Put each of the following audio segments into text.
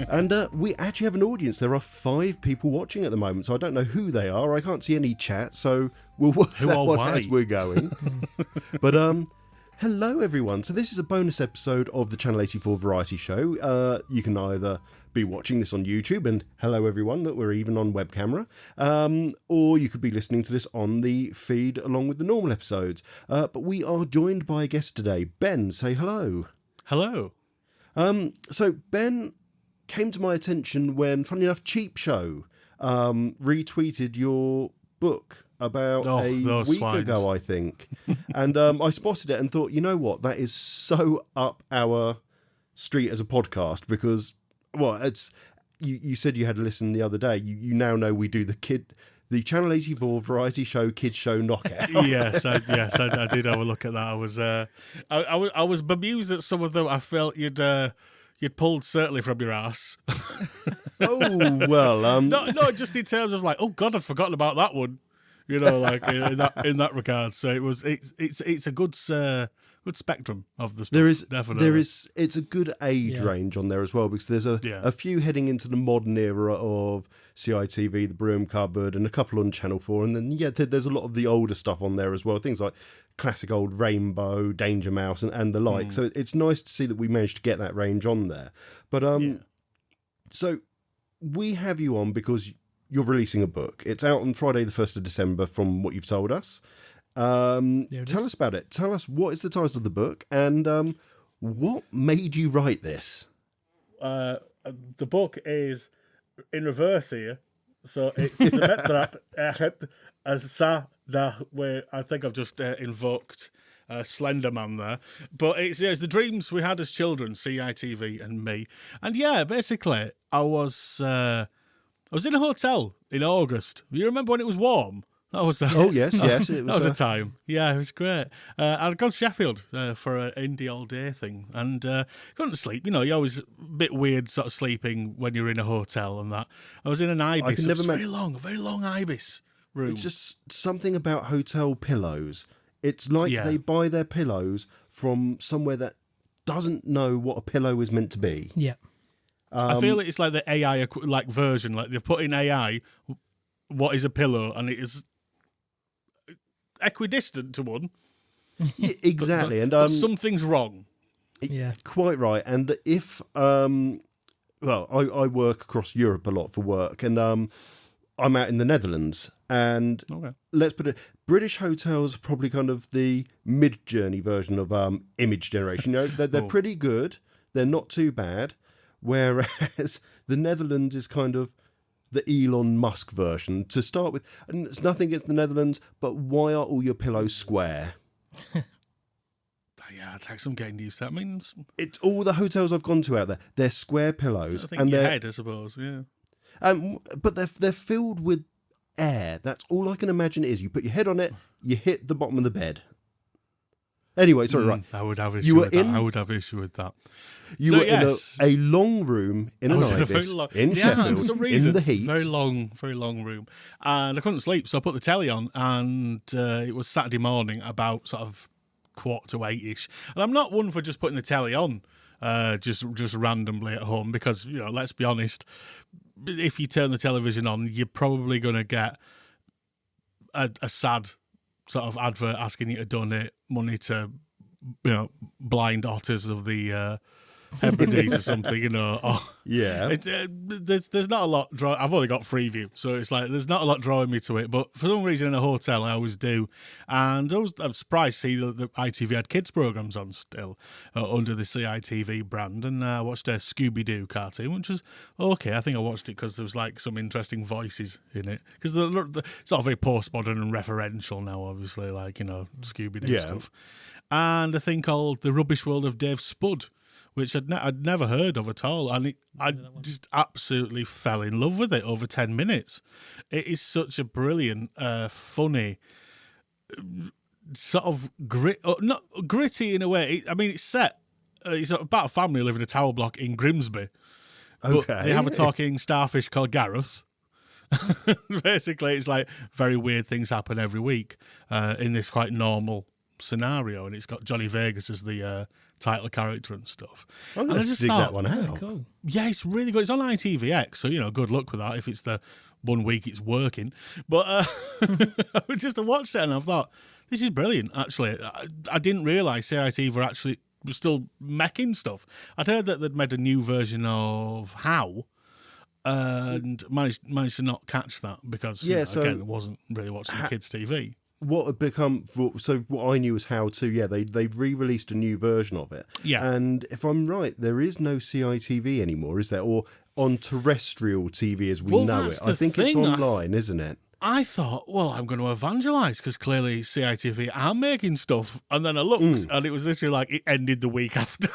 And we actually have an audience. There are 5 people watching at the moment, so I don't know who they are. I can't see any chat, so we'll work that one as we're going. But hello, everyone. So this is a bonus episode of the Channel 84 Variety Show. You can either be watching this on YouTube, and hello, everyone, that we're even on web camera, or you could be listening to this on the feed along with the normal episodes. But we are joined by a guest today. Ben, say hello. Hello. So Ben came to my attention when, funny enough, Cheap Show retweeted your book about a week ago, I think. And I spotted it and thought, you know what, that is so up our street as a podcast because, well, it's you said you had a listen the other day. You now know we do the Channel 84 Variety Show Kids Show Knockout. yes, I did have a look at that. I was bemused at some of them. I felt you'd pulled certainly from your ass. Oh well, no, just in terms of like, oh God, I'd forgotten about that one. You know, like in that regard. So it's a good spectrum of the stuff. Definitely. It's a good age range on there as well because there's a few heading into the modern era of CITV, the Broom Cupboard, and a couple on Channel 4, and then there's a lot of the older stuff on there as well. Things like classic old Rainbow, Danger Mouse, and the like. So it's nice to see that we managed to get that range on there. But so we have you on because you're releasing a book. It's out on Friday the 1st of December from what you've told us. Tell us about it. Tell us what is the title of the book and what made you write this? The book is in reverse here. So it's where I think I've just invoked Slender Man there. But it's the dreams we had as children, CITV and me. And basically I was in a hotel in August. You remember when it was warm? That was oh yes. It was, that was a time. Yeah, it was great. I'd gone to Sheffield for an indie all day thing, and couldn't sleep. You know, you're always a bit weird, sort of sleeping when you're in a hotel and that. I was in an ibis. A very long ibis room. It's just something about hotel pillows. It's like they buy their pillows from somewhere that doesn't know what a pillow is meant to be. Yeah. I feel it's like the AI version. Like they've put in AI, what is a pillow, and it is equidistant to one. Yeah, exactly, but something's wrong. Quite right. And if I work across Europe a lot for work, and I'm out in the Netherlands, and let's put it, British hotels are probably kind of the mid-journey version of image generation. You know, they're pretty good. They're not too bad. Whereas the Netherlands is kind of the Elon Musk version to start with. And it's nothing against the Netherlands, but why are all your pillows square? Yeah, it takes some getting used to that. I mean, it's all the hotels I've gone to out there. They're square pillows. I think your head, I suppose, yeah. But they're filled with air. That's all I can imagine it is. You put your head on it, you hit the bottom of the bed. Anyway, sorry, right. I would have issue with that. I would have issue with that. You were in a long room in an ibis in Sheffield, for some reason, in the heat. Very long room. And I couldn't sleep, so I put the telly on, and it was Saturday morning, about sort of 7:45-ish. And I'm not one for just putting the telly on just randomly at home, because, you know, let's be honest, if you turn the television on, you're probably going to get a sad sort of advert asking you to donate money to, you know, blind otters of the Hebrides or something, you know. There's not a lot. I've only got Freeview, so it's like there's not a lot drawing me to it. But for some reason, in a hotel, I always do. And I'm surprised to see that ITV had kids programs on still under the CITV brand. And I watched a Scooby-Doo cartoon, which was okay. I think I watched it because there was like some interesting voices in it. Because it's all very postmodern and referential now, obviously, like, you know, Scooby-Doo stuff. And a thing called The Rubbish World of Dave Spud, which I'd never heard of at all. And I just absolutely fell in love with it over 10 minutes. It is such a brilliant, funny, sort of not gritty in a way. It's set, it's about a family living in a tower block in Grimsby. Okay. But they have a talking starfish called Gareth. Basically, it's like very weird things happen every week in this quite normal scenario, and it's got Johnny Vegas as the title character and stuff. I'm and going to dig that one out. Oh, cool. Yeah, it's really good. It's on ITVX, so good luck with that if it's the 1 week it's working. But I just watched it and I thought, this is brilliant. Actually, I didn't realise CITV were still making stuff. I'd heard that they'd made a new version of How. And managed to not catch that because again, it wasn't really watching the kids' TV. What had become what I knew was How To. Yeah, they re-released a new version of it. Yeah, and if I'm right, there is no CITV anymore, is there? Or on terrestrial TV as we know it. I think it's online, isn't it? I thought, well, I'm going to evangelise because clearly CITV are making stuff. And then I looked and it was literally like it ended the week after.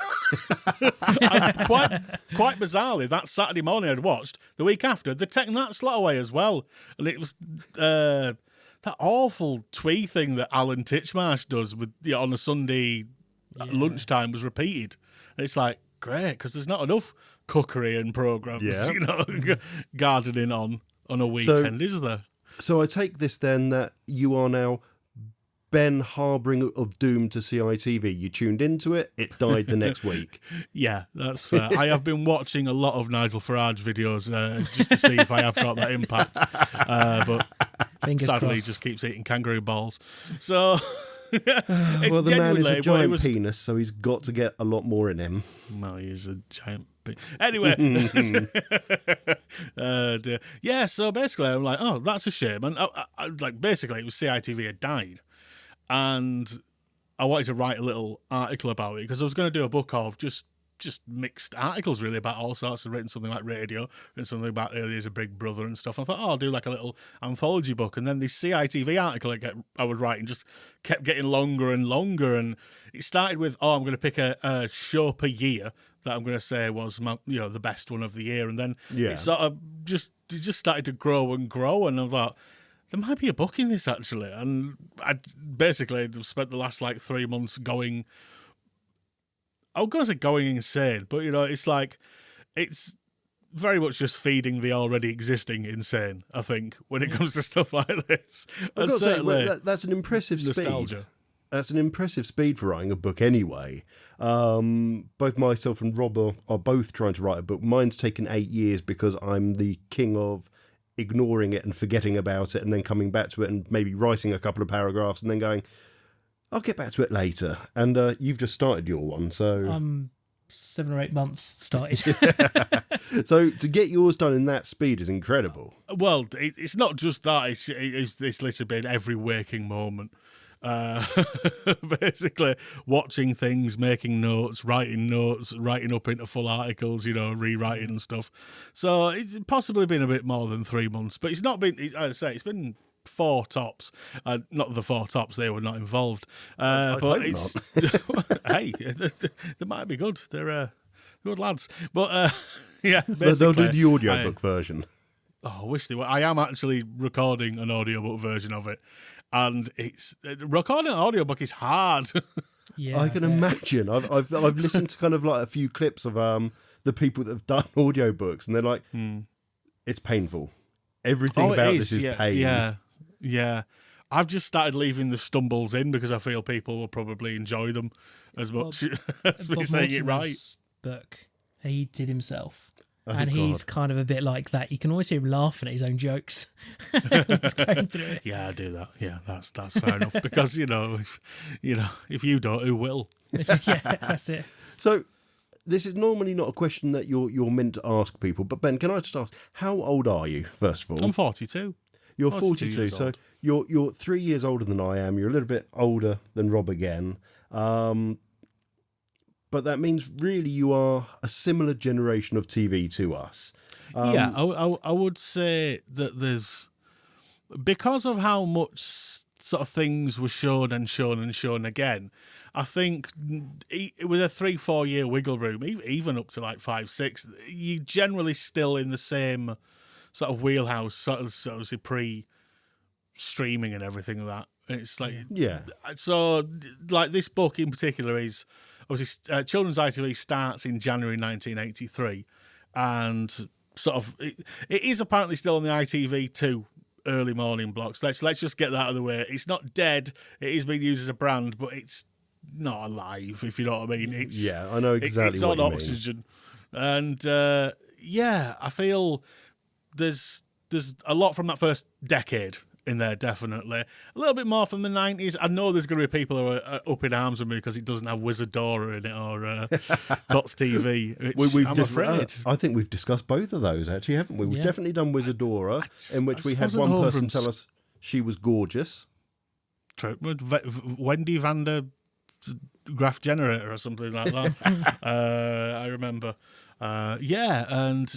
And quite bizarrely, that Saturday morning I'd watched, the week after, they'd taken that slot away as well. And it was that awful twee thing that Alan Titchmarsh does with on a Sunday lunchtime was repeated. And it's like, great, because there's not enough cookery and programmes, gardening on a weekend, is there? So I take this then that you are now Ben harbouring of doom to CITV. You tuned into it, it died the next week. Yeah, that's fair. I have been watching a lot of Nigel Farage videos just to see if I have got that impact. But Fingers sadly, crossed. he just keeps eating kangaroo balls. So, well, the man is a giant penis, so he's got to get a lot more in him. Well, he's a giant anyway, yeah. So basically, I'm like, oh, that's a shame. And I like basically, it was CITV had died, and I wanted to write a little article about it because I was going to do a book of just mixed articles really about all sorts. I've written something like radio, written something about early as a Big Brother and stuff. I thought, I'll do like a little anthology book. And then this CITV article I was writing just kept getting longer and longer. And it started with, I'm going to pick a show per year that I'm going to say was my, the best one of the year. And then it sort of just started to grow and grow. And I thought, there might be a book in this actually. And I basically spent the last 3 months going, I was going to say going insane, but it's like, it's very much just feeding the already existing insane, I think, when it comes to stuff like this. I've got to say, that's an impressive nostalgia. Speed. That's an impressive speed for writing a book anyway. Both myself and Rob are both trying to write a book. Mine's taken 8 years because I'm the king of ignoring it and forgetting about it and then coming back to it and maybe writing a couple of paragraphs and then going, I'll get back to it later. And you've just started your one, so 7 or 8 months started. So to get yours done in that speed is incredible. Well, it's not just that. It's literally been every waking moment. Basically, watching things, making notes, writing up into full articles, rewriting and stuff. So it's possibly been a bit more than 3 months, but it's not been. As I say, it's been 4 tops. Not the 4 tops; they were not involved. But it's hey, they might be good. They're good lads. But yeah, they'll do the audiobook version. Oh, I wish they were. I am actually recording an audiobook version of it, and it's recording an audiobook is hard. Yeah, I can imagine. I've listened to kind of a few clips of the people that have done audiobooks, and they're like, it's painful. Everything about this is pain. Yeah. I've just started leaving the stumbles in because I feel people will probably enjoy them as much as me saying it right. Book he did himself. And he's kind of a bit like that. You can always hear him laughing at his own jokes. He's going through it. Yeah, I do that. Yeah, that's fair enough. Because if you don't, who will? Yeah, that's it. So, this is normally not a question that you're meant to ask people. But Ben, can I just ask, how old are you? First of all, I'm 42. You're 42, so you're 3 years older than I am. You're a little bit older than Rob again. But that means really you are a similar generation of TV to us. Yeah, I would say that there's, because of how much sort of things were shown and shown and shown again, I think with a 3-4 year wiggle room, even up to 5, 6, you're generally still in the same sort of wheelhouse, sort of pre-streaming and everything like that. It's like, yeah. So this book in particular is, obviously, Children's ITV starts in January 1983, and sort of it is apparently still on the ITV2 early morning blocks. Let's just get that out of the way. It's not dead. It is being used as a brand, but it's not alive, if you know what I mean. It's I know exactly it's what on you oxygen. And I feel there's a lot from that first decade in there, definitely. A little bit more from the 90s. I know there's going to be people who are up in arms with me because it doesn't have Wizardora in it or Tots TV, which I'm afraid. I think we've discussed both of those, actually, haven't we? We've definitely done Wizardora, in which we had one person tell us she was gorgeous. True. Wendy Vander Graph Generator or something like that. I remember. And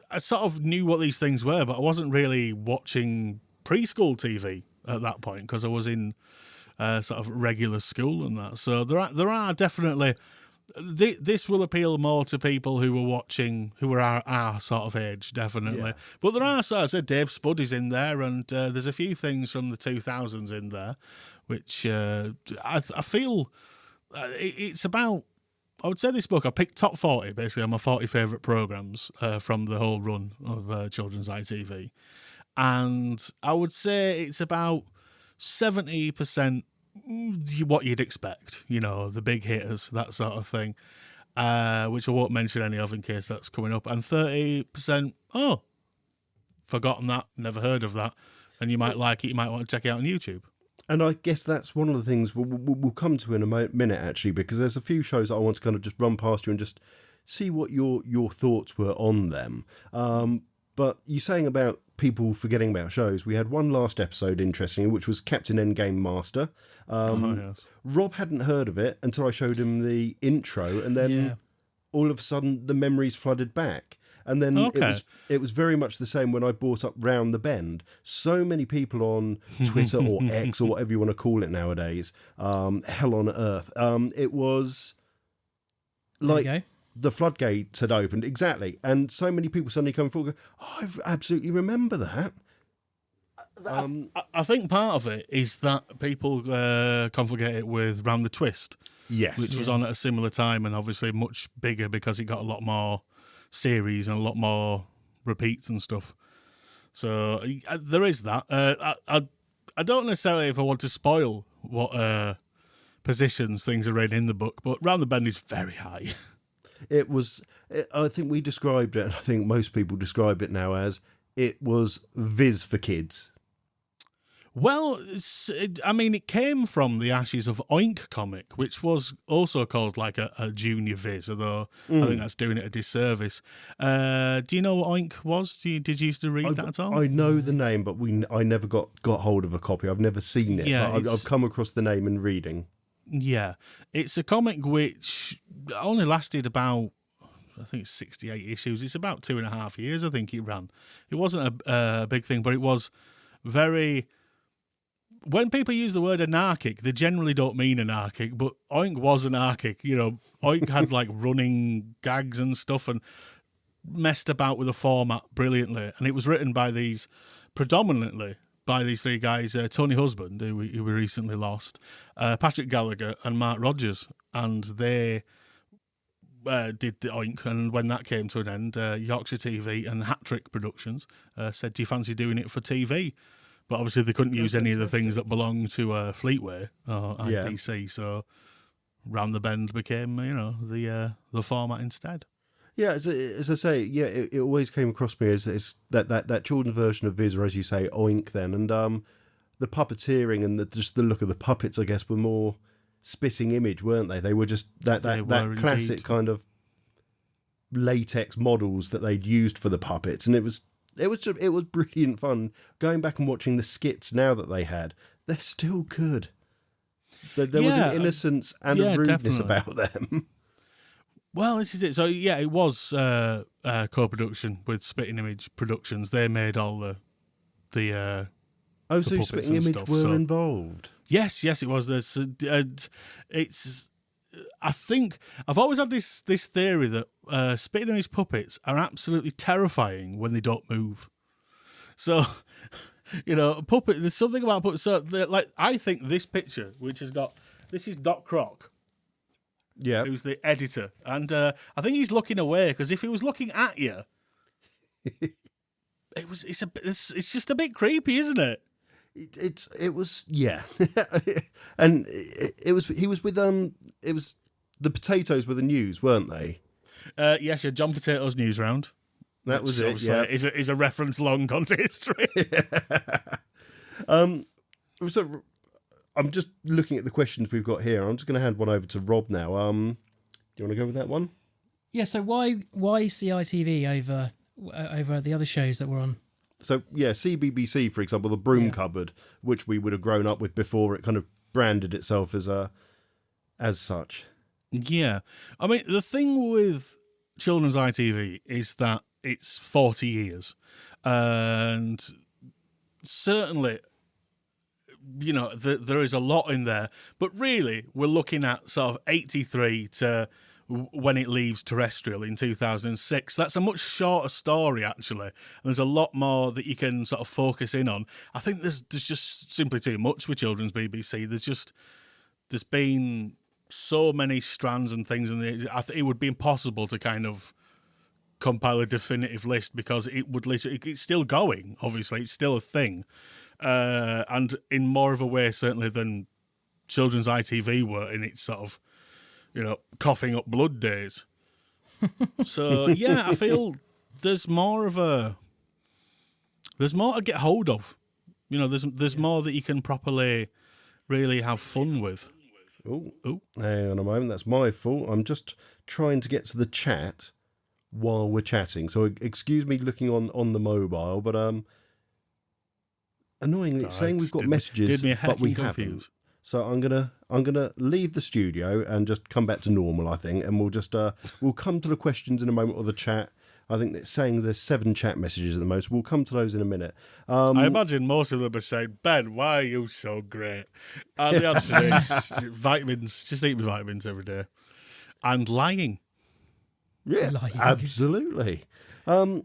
I sort of knew what these things were, but I wasn't really watching preschool TV at that point because I was in sort of regular school and that. So there are definitely this will appeal more to people who were watching, who were our sort of age, definitely. Yeah. But there are, so I said, Dave Spud is in there, and there's a few things from the 2000s in there, which I feel it's about. I would say this book, I picked top 40, basically, on my 40 favourite programmes from the whole run of children's ITV. And I would say it's about 70% what you'd expect, the big hitters, that sort of thing, which I won't mention any of in case that's coming up. And 30%, forgotten that, never heard of that. And you might like it, you might want to check it out on YouTube. And I guess that's one of the things we'll come to in a minute, actually, because there's a few shows that I want to kind of just run past you and just see what your thoughts were on them. But you're saying about people forgetting about shows. We had one last episode, interestingly, which was Captain Endgame Master. Yes. Rob hadn't heard of it until I showed him the intro, and then all of a sudden the memories flooded back. And then it was very much the same when I brought up Round the Bend. So many people on Twitter or X or whatever you want to call it nowadays, hell on earth. It was like the floodgates had opened, exactly. And so many people suddenly come forward and go, I absolutely remember that. I think part of it is that people conflagate it with Round the Twist. Yes. Which was on at a similar time and obviously much bigger because it got a lot more series and a lot more repeats and stuff. So there is that. I don't necessarily if I want to spoil what positions things are in the book, but Round the Bend is very high. It was, I think we described it, and I think most people describe it now as, it was Viz for kids. Well, it came from the ashes of Oink comic, which was also called like a junior Viz, although I think that's doing it a disservice. Do you know what Oink was? Did you used to read that at all? I know the name, but I never got hold of a copy. I've never seen it, but I've come across the name in reading. Yeah, it's a comic which only lasted about, I think, 68 issues. It's about 2.5 years, I think it ran. It wasn't a big thing, but it was very... When people use the word anarchic, they generally don't mean anarchic, but Oink was anarchic. Oink had like running gags and stuff and messed about with the format brilliantly. And it was written predominantly by these three guys, Tony Husband, who we recently lost, Patrick Gallagher and Mark Rogers. And they did the Oink. And when that came to an end, Yorkshire TV and Hat Trick Productions said, do you fancy doing it for TV? But obviously they couldn't use any of the things that belong to Fleetway or IPC, so Round the Bend became, the format instead. Yeah, as I say, it always came across me as that children's version of Viz, or as you say, Oink then, and the puppeteering and just the look of the puppets, I guess, were more spitting image, weren't they? They were just that classic indeed. Kind of latex models that they'd used for the puppets, and it was brilliant fun. Going back and watching the skits now that they had, they're still good. There was an innocence and a rudeness about them. Well, this is it. So, it was co-production with Spitting Image Productions. They made all the so Spitting Image were involved? Yes, it was. I think I've always had this theory that Spitting Image puppets are absolutely terrifying when they don't move. So, puppet. There's something about puppets. So, I think this picture, which has got this is Doc Croc, who's the editor, and I think he's looking away because if he was looking at you, It's just a bit creepy, isn't it? It was, yeah. And he was with it was the potatoes were the news, weren't they? Yes, yeah, John Potatoes News Round. That was it. Yeah, is a reference long gone to history. So I'm just looking at the questions we've got here. I'm just going to hand one over to Rob now. Do you want to go with that one? Yeah. So why CITV over the other shows that were on? So yeah, CBBC, for example, the Broom Cupboard, which we would have grown up with before it kind of branded itself as such. Yeah, I mean the thing with children's ITV is that it's 40 years, and certainly, you know, there is a lot in there. But really, we're looking at sort of 83 to when it leaves terrestrial in 2006. That's a much shorter story, actually. And there's a lot more that you can sort of focus in on. I think there's just simply too much with children's BBC. There's been so many strands and things, and it would be impossible to kind of compile a definitive list because it would literally, it's still going, obviously. It's still a thing. And in more of a way, certainly, than children's ITV were in its sort of, you know, coughing up blood days. So yeah, I feel there's more to get hold of. You know, there's more that you can properly really have fun with. Oh, hang on a moment. That's my fault. I'm just trying to get to the chat while we're chatting. So excuse me looking on the mobile, but annoyingly it's saying we've got messages, but we haven't. So I'm gonna leave the studio and just come back to normal, I think, and we'll just we'll come to the questions in a moment or the chat. I think it's saying there's 7 chat messages at the most. We'll come to those in a minute. I imagine most of them are saying, "Ben, why are you so great?" And the answer is vitamins. Just eat my vitamins every day, and lying. Yeah, lying. Absolutely. So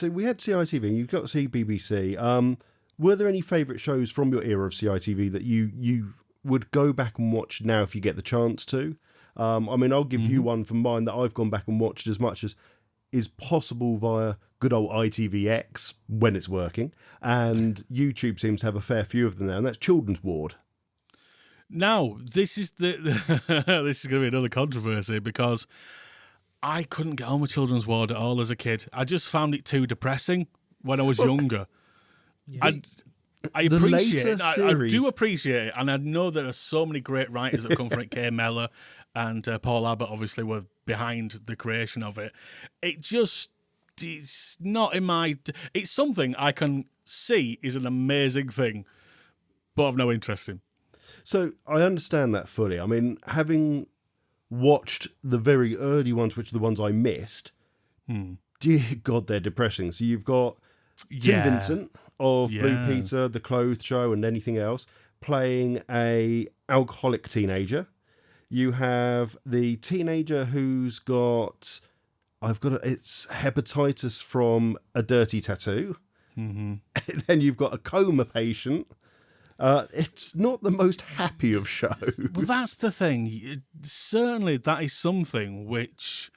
we had CITV. You've got CBBC. Were there any favourite shows from your era of CITV that you would go back and watch now if you get the chance to? I mean, I'll give you one from mine that I've gone back and watched as much as is possible via good old ITVX when it's working, and YouTube seems to have a fair few of them now, and that's Children's Ward. Now, this is this is going to be another controversy because I couldn't get on with Children's Ward at all as a kid. I just found it too depressing when I was younger. Yeah. I appreciate it. I do appreciate it, and I know there are so many great writers that come from it. Kay Mellor and Paul Abbott obviously were behind the creation of it. It's not in my... It's something I can see is an amazing thing, but I've no interest in. So I understand that fully. I mean, having watched the very early ones, which are the ones I missed, dear God, they're depressing. So you've got Tim Vincent of Blue Peter, The Clothes Show, and anything else, playing a alcoholic teenager. You have the teenager who's got, it's hepatitis from a dirty tattoo. Mm-hmm. Then you've got a coma patient. It's not the most happy of shows. Well, that's the thing. Certainly, that is something which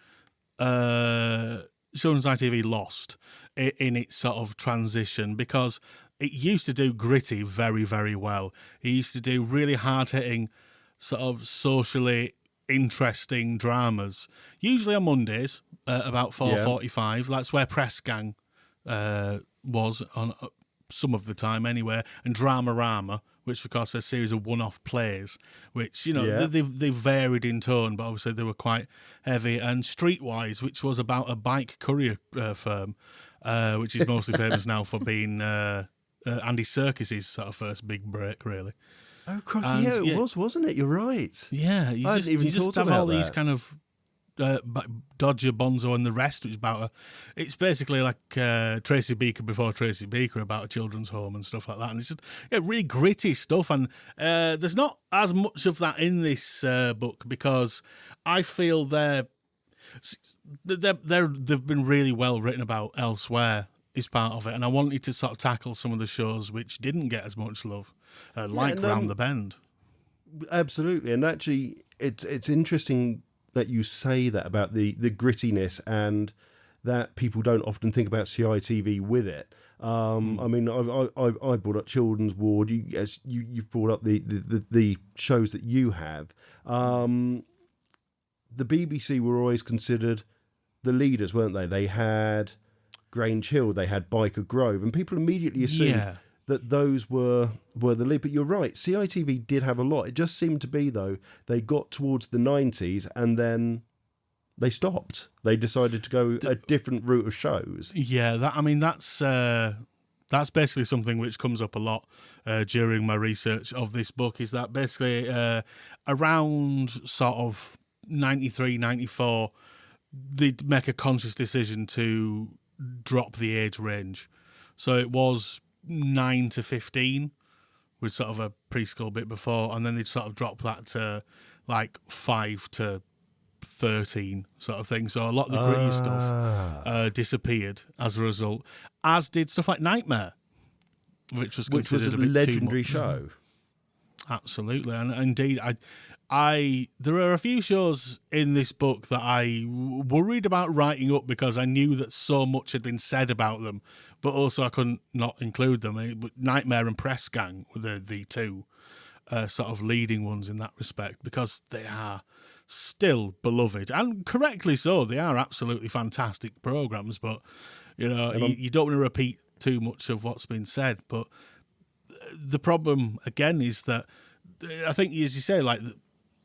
Children's ITV lost in its sort of transition, because it used to do gritty very, very well. It used to do really hard-hitting, sort of socially interesting dramas, usually on Mondays about 4:45. That's where Press Gang was on some of the time anyway, and Dramarama, which of course is a series of one-off plays, which, you know, they varied in tone, but obviously they were quite heavy. And Streetwise, which was about a bike courier firm, which is mostly famous now for being Andy Serkis's sort of first big break, really. Oh, crap. Yeah, it was, wasn't it? You're right. Yeah, you just have all these kind of Dodger, Bonzo, and the Rest, which is about it's basically like Tracy Beaker before Tracy Beaker, about a children's home and stuff like that. And it's just really gritty stuff. And there's not as much of that in this book, because I feel they've been really well written about elsewhere is part of it. And I wanted to sort of tackle some of the shows which didn't get as much love, like Round the Bend. Absolutely. And actually, it's interesting that you say that about the grittiness, and that people don't often think about CITV with it. I mean, I brought up Children's Ward. You've brought up the shows that you have. The BBC were always considered the leaders, weren't they? They had Grange Hill, they had Byker Grove, and people immediately assumed that those were the lead. But you're right, CITV did have a lot. It just seemed to be, though, they got towards the 90s and then they stopped. They decided to go a different route of shows. Yeah, that's basically something which comes up a lot during my research of this book, is that basically around sort of 93, 94, they'd make a conscious decision to drop the age range. So it was 9 to 15 with sort of a preschool bit before, and then they'd sort of drop that to like 5 to 13 sort of thing. So a lot of the gritty stuff disappeared as a result, as did stuff like Nightmare, which was considered a bit legendary too much. show. Absolutely, and indeed, I there are a few shows in this book that I worried about writing up because I knew that so much had been said about them, but also I couldn't not include them. Nightmare and Press Gang were the two sort of leading ones in that respect, because they are still beloved, and correctly so. They are absolutely fantastic programs, but you know, you don't want to repeat too much of what's been said. But the problem again is that I think, as you say, like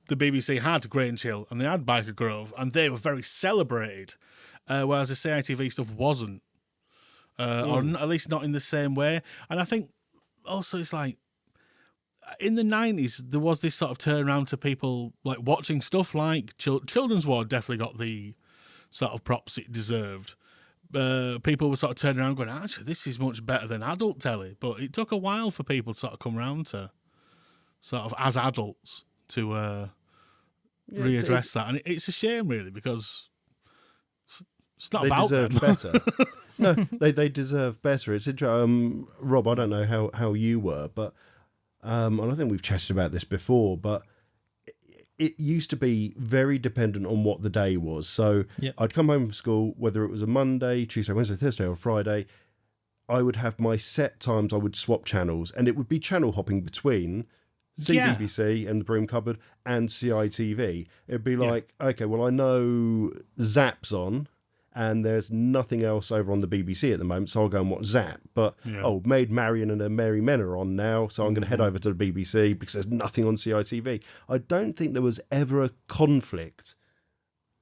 the BBC had Grange Hill and they had Byker Grove, and they were very celebrated, whereas the CITV stuff wasn't, or at least not in the same way. And I think also it's like, in the 90s, there was this sort of turnaround to people like watching stuff like Children's Ward definitely got the sort of props it deserved. People were sort of turning around going, actually, this is much better than adult telly. But it took a while for people to sort of come around to sort of, as adults, to readdress that. And it's a shame, really, because it's not about them. They deserve better. No, they deserve better. It's interesting. Rob, I don't know how you were, but and I think we've chatted about this before, but it used to be very dependent on what the day was. So I'd come home from school, whether it was a Monday, Tuesday, Wednesday, Thursday, or Friday, I would have my set times. I would swap channels, and it would be channel hopping between CBBC and the Broom Cupboard and CITV. It'd be like, okay, well, I know Zap's on, and there's nothing else over on the BBC at the moment, so I'll go and watch Zap. But, Maid Marian and her Merry Men are on now, so I'm going to head over to the BBC because there's nothing on CITV. I don't think there was ever a conflict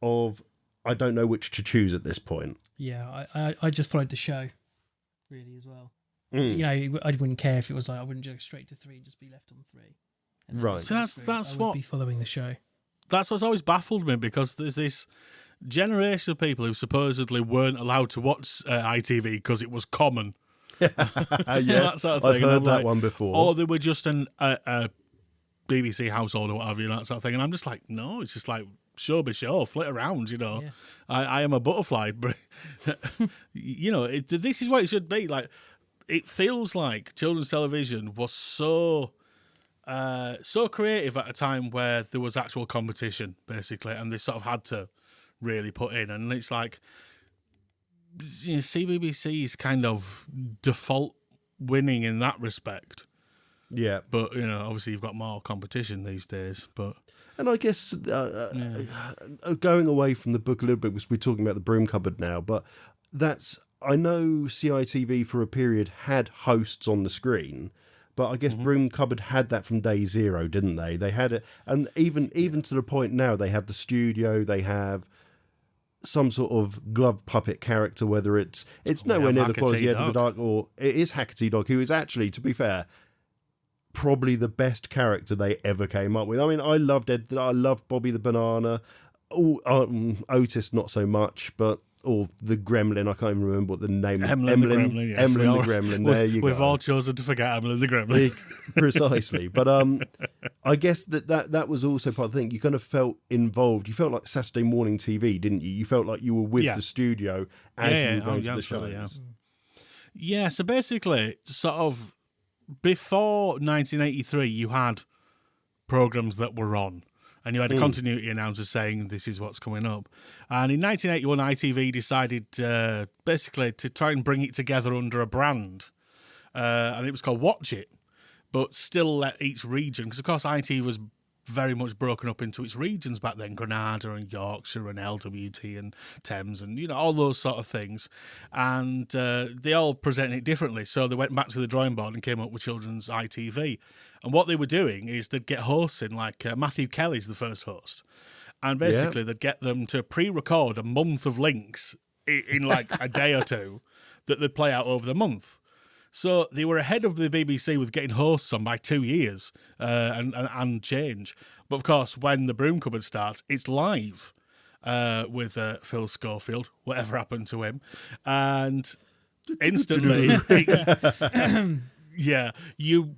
of, I don't know which to choose at this point. Yeah, I just followed the show, really, as well. You know, I wouldn't care if it was like, I wouldn't go straight to 3 and just be left on 3. Right. So that's I what... would be following the show. That's what's always baffled me, because there's this generation of people who supposedly weren't allowed to watch ITV because it was common. Yes, that sort of I've heard that like, one before. Or they were just a BBC household or whatever, that sort of thing. And I'm just like, no, it's just like, show be show, flit around, you know. Yeah. I am a butterfly. But, you know, this is what it should be. Like, it feels like children's television was so creative at a time where there was actual competition, basically, and they sort of had to really put in. And it's like, you know, CBBC is kind of default winning in that respect. Yeah. But, you know, obviously you've got more competition these days. But and I guess going away from the book a little bit, because we're talking about the Broom Cupboard now, but I know CITV for a period had hosts on the screen, but I guess Broom Cupboard had that from day zero, didn't they? They had it, and even to the point now, they have the studio, they have some sort of glove puppet character, whether it's nowhere near the quality of the Dark, or it is Hackett's Dog, who is actually, to be fair, probably the best character they ever came up with. I mean, I loved Bobby the Banana, Otis not so much, but or the Gremlin, I can't even remember what the name is. Emlyn the Gremlin, yes. Emlyn the Gremlin, there you go. We've all chosen to forget Emlyn the Gremlin. Precisely. But I guess that was also part of the thing. You kind of felt involved. You felt like Saturday morning TV, didn't you? You felt like you were with the studio as you were going to the shows. Yeah, so basically, sort of before 1983, you had programmes that were on. And you had a continuity announcer saying this is what's coming up. And in 1981, ITV decided basically to try and bring it together under a brand. And it was called Watch It, but still let each region, because of course IT was very much broken up into its regions back then, Granada and Yorkshire and LWT and Thames and, you know, all those sort of things. And they all presented it differently. So they went back to the drawing board and came up with children's ITV. And what they were doing is they'd get hosts in, like Matthew Kelly's the first host. And basically they'd get them to pre-record a month of links in like a day or two that they'd play out over the month. So they were ahead of the BBC with getting hosts on by 2 years and change. But of course, when the Broom Cupboard starts, it's live with Phil Schofield, whatever happened to him. And instantly, you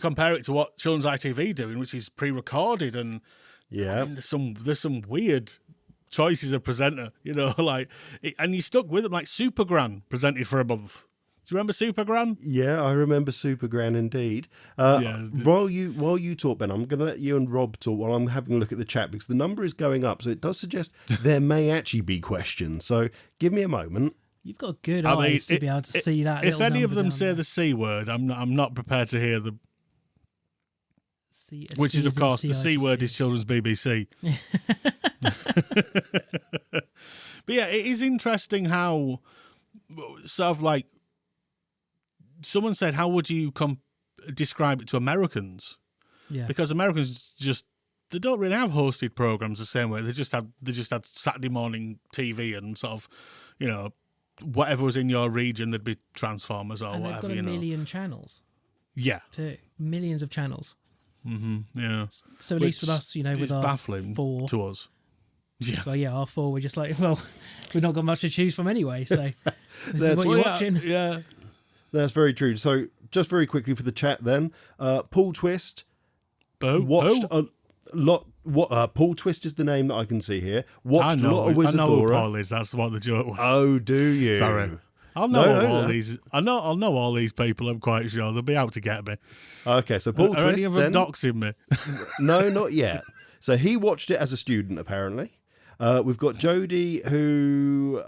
compare it to what Children's ITV doing, which is pre-recorded. And I mean, there's some weird choices of presenter, you know, and you stuck with them, like Supergran presented for a month. Do you remember Supergran? Yeah, I remember Supergran indeed. While you talk, Ben, I'm going to let you and Rob talk while I'm having a look at the chat, because the number is going up, so it does suggest there may actually be questions. So give me a moment. You've got good eyes to be able to see that. If any of them say there. the C word, I'm not prepared to hear the. Which is, of course, the C word is Children's BBC. But yeah, it is interesting how sort of like. Someone said, how would you describe it to Americans? Yeah. Because Americans they don't really have hosted programs the same way. They just had Saturday morning TV and sort of, you know, whatever was in your region, there'd be Transformers or and whatever. They've got a million channels. Yeah. Too. Millions of channels. Mm-hmm. Yeah. So at least with us, you know, with our baffling 4 to us. Yeah. Well, yeah, our 4, we're just like, well, we've not got much to choose from anyway. So this is what you're watching. Yeah. That's very true. So, just very quickly for the chat, then, Paul Twist watched a lot. Paul Twist is the name that I can see here. Watched a lot of Wizardora. I know who Paul is. That's what the joke was. Oh, do you? Sorry, I'll know all these. I'll know all these people. I'm quite sure they'll be out to get me. Okay, so Paul Twist. Are any of them doxing me? No, not yet. So he watched it as a student. Apparently, we've got Jodie who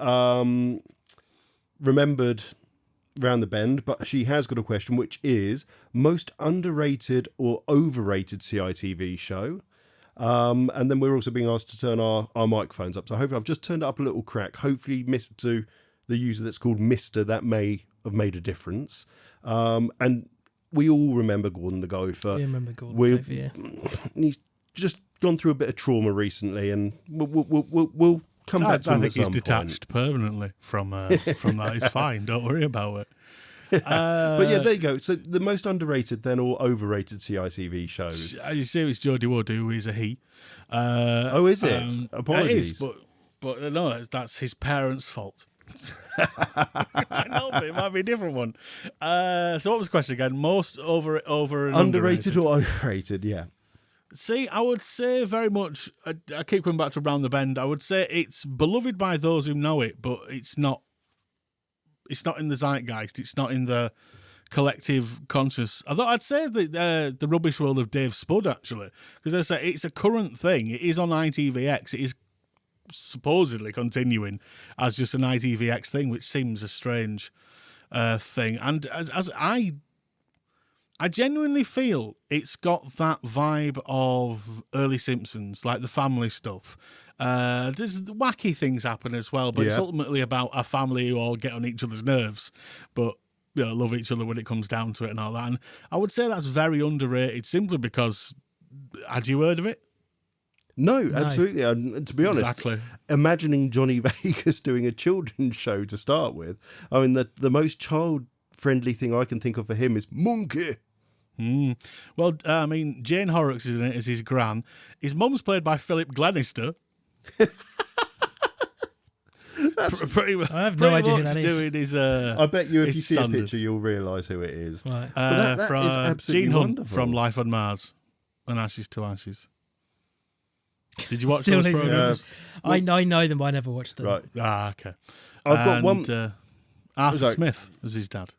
remembered round the bend, but she has got a question, which is most underrated or overrated CITV show. And then we're also being asked to turn our microphones up. So hopefully I've just turned it up a little crack. Hopefully to the user that's called Mr. That may have made a difference. And we all remember Gordon the Gopher. We remember Gordon the Gopher, yeah. He's just gone through a bit of trauma recently, and we'll come back to him at some point. I think he's detached permanently from that. It's fine. Don't worry about it. But yeah, there you go. So the most underrated then or overrated CITV shows. You see, it's Jodie Wood, who is a he. Is it? Apologies. It is, but no, that's his parents' fault. I know, but it might be a different one. So what was the question again? Most over and underrated or overrated? Yeah. See, I would say very much, I keep coming back to Round the Bend, I would say it's beloved by those who know it, but it's not in the zeitgeist, it's not in the collective conscious. Although I'd say the Rubbish World of Dave Spud, actually, because I say it's a current thing, it is on ITVX, it is supposedly continuing as just an ITVX thing, which seems a strange thing. And as I genuinely feel it's got that vibe of early Simpsons, like the family stuff. There's wacky things happen as well, but it's ultimately about a family who all get on each other's nerves, but love each other when it comes down to it and all that. And I would say that's very underrated, simply because, had you heard of it? No, absolutely. And to be honest, imagining Johnny Vegas doing a children's show to start with, I mean, the most child-friendly thing I can think of for him is Monkey. Well, I mean, Jane Horrocks is in it as his gran. His mum's played by Philip Glenister. I have no idea who that is. Doing his, I bet you if you see a picture, you'll realise who it is. Right. That is absolutely Gene Hunt wonderful. from Life on Mars and Ashes to Ashes. Did you watch those programs? I know them, but I never watched them. Right. Okay. I've got one. Arthur Smith was his dad.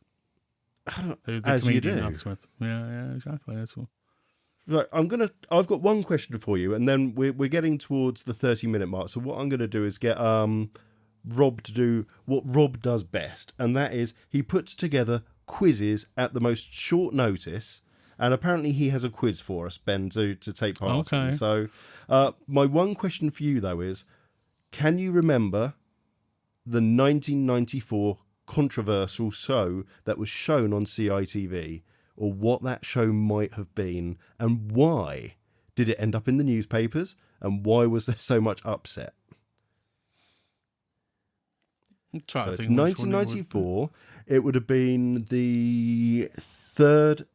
As you do. Arthur Smith. Yeah, exactly. That's one. Right, I've got one question for you, and then we're getting towards the 30-minute mark. So what I'm gonna do is get Rob to do what Rob does best, and that is he puts together quizzes at the most short notice. And apparently he has a quiz for us, Ben, to take part in. So my one question for you, though, is can you remember the 1994 controversial show that was shown on CITV, or what that show might have been, and why did it end up in the newspapers, and why was there so much upset? So it's 1994. It would have been the third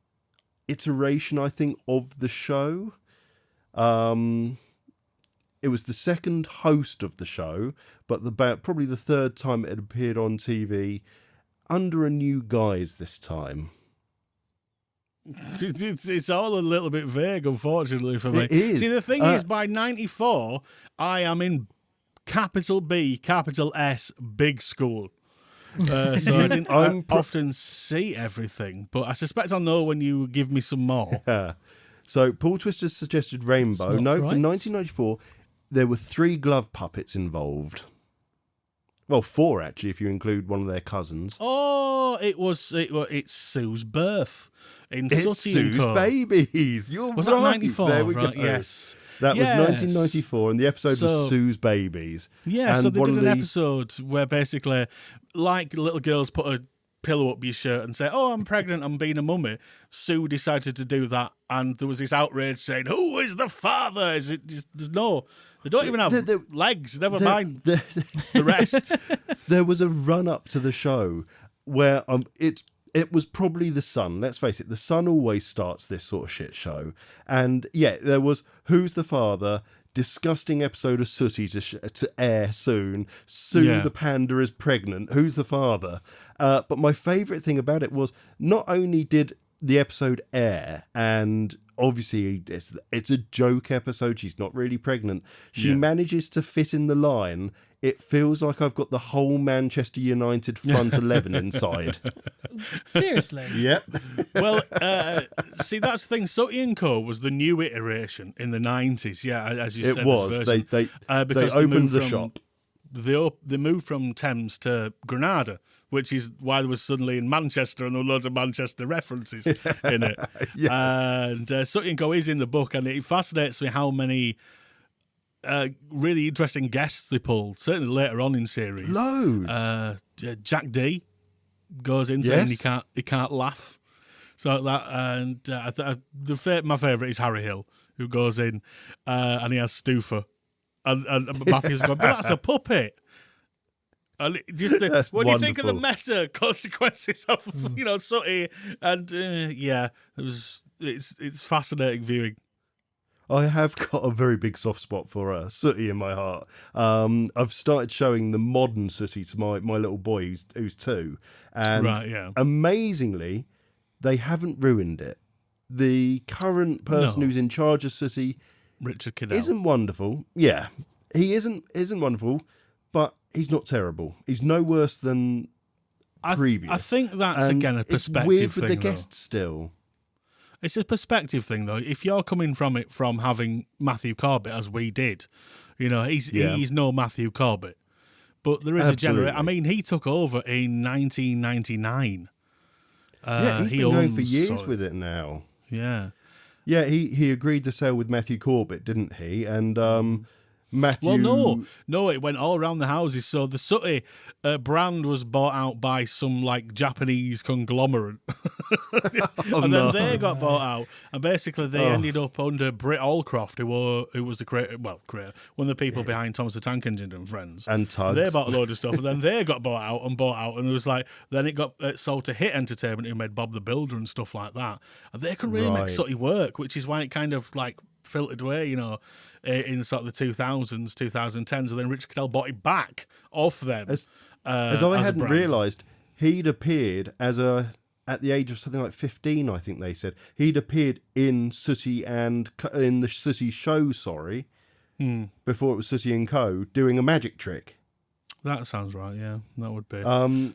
iteration, I think, of the show. It was the second host of the show, but probably the third time it had appeared on TV under a new guise this time. It's all a little bit vague, unfortunately, for me. It is. See, the thing is, by 94, I am in capital B, capital S, big school. So I didn't often see everything, but I suspect I'll know when you give me some more. Yeah. So Paul Twister suggested Rainbow. No, right. For 1994, there were 3 glove puppets involved. Well, 4 actually, if you include one of their cousins. Oh, it's Sue's birth in It's Sooty and Sue's Co. Babies. You're Was right. that 94? There we right, go. yes. That was Yes. 1994, and the episode was Sue's Babies. Yeah, and so they did an episode where basically, like little girls put a pillow up your shirt and say, "Oh, I'm pregnant, I'm being a mummy." Sue decided to do that, and there was this outrage saying, "Who is the father?" Is it just, there's no, they don't even have legs. Never mind the rest. There was a run up to the show where it was probably the Sun. Let's face it, the Sun always starts this sort of shit show, and yeah, there was Who's the Father. Disgusting episode of Sooty to air soon. Sue the panda is pregnant. Who's the father? But my favourite thing about it was not only did the episode air, and obviously it's a joke episode. She's not really pregnant. She manages to fit in the line. It feels like I've got the whole Manchester United front 11 inside. Seriously? Yep. Well, see, that's the thing. Sooty and Co. was the new iteration in the 90s. Yeah, as you said. It was. They opened the shop. They moved from Thames to Granada, which is why there was suddenly in Manchester, and there were loads of Manchester references in it. Yes. And Sooty and Co. is in the book, and it fascinates me how many really interesting guests they pulled, certainly later on in series. Loads. Jack D goes in saying he can't laugh, so like that. And my favourite is Harry Hill, who goes in and he has Stuffer, and Matthew's going, but that's a puppet. And just when you think of the meta consequences of Sooty, and it's fascinating viewing. I have got a very big soft spot for Sooty in my heart. I've started showing the modern Sooty to my little boy who's 2. And amazingly, they haven't ruined it. The current person who's in charge of Sooty, Richard Cadell, isn't wonderful. Yeah, he isn't wonderful, but he's not terrible. He's no worse than previous. I think that's, again, a perspective thing. It's weird with thing, the guests still. It's a perspective thing, though. If you're coming from it from having Matthew Corbett, as we did, he's no Matthew Corbett. But there is a generation. I mean, he took over in 1999. He's been going for years with it now. Yeah. Yeah, he agreed to sell with Matthew Corbett, didn't he? And Matthew... Well, no, it went all around the houses. So the Sooty brand was bought out by some Japanese conglomerate, and then they got bought out, and basically they ended up under Britt Allcroft, who was the creator, one of the people behind Thomas the Tank Engine and Friends, and Tugs. They bought a load of stuff, and then they got bought out, and it was then it got sold to Hit Entertainment, who made Bob the Builder and stuff like that, and they couldn't really make Sooty work, which is why it kind of filtered away, in sort of the 2000s, 2010s, and then Richard Cadell bought it back off them. As I hadn't realised, he'd appeared at the age of something like 15, I think they said. He'd appeared in Sooty and in the Sooty show, before it was Sooty and Co, doing a magic trick. That sounds right, yeah. That would be.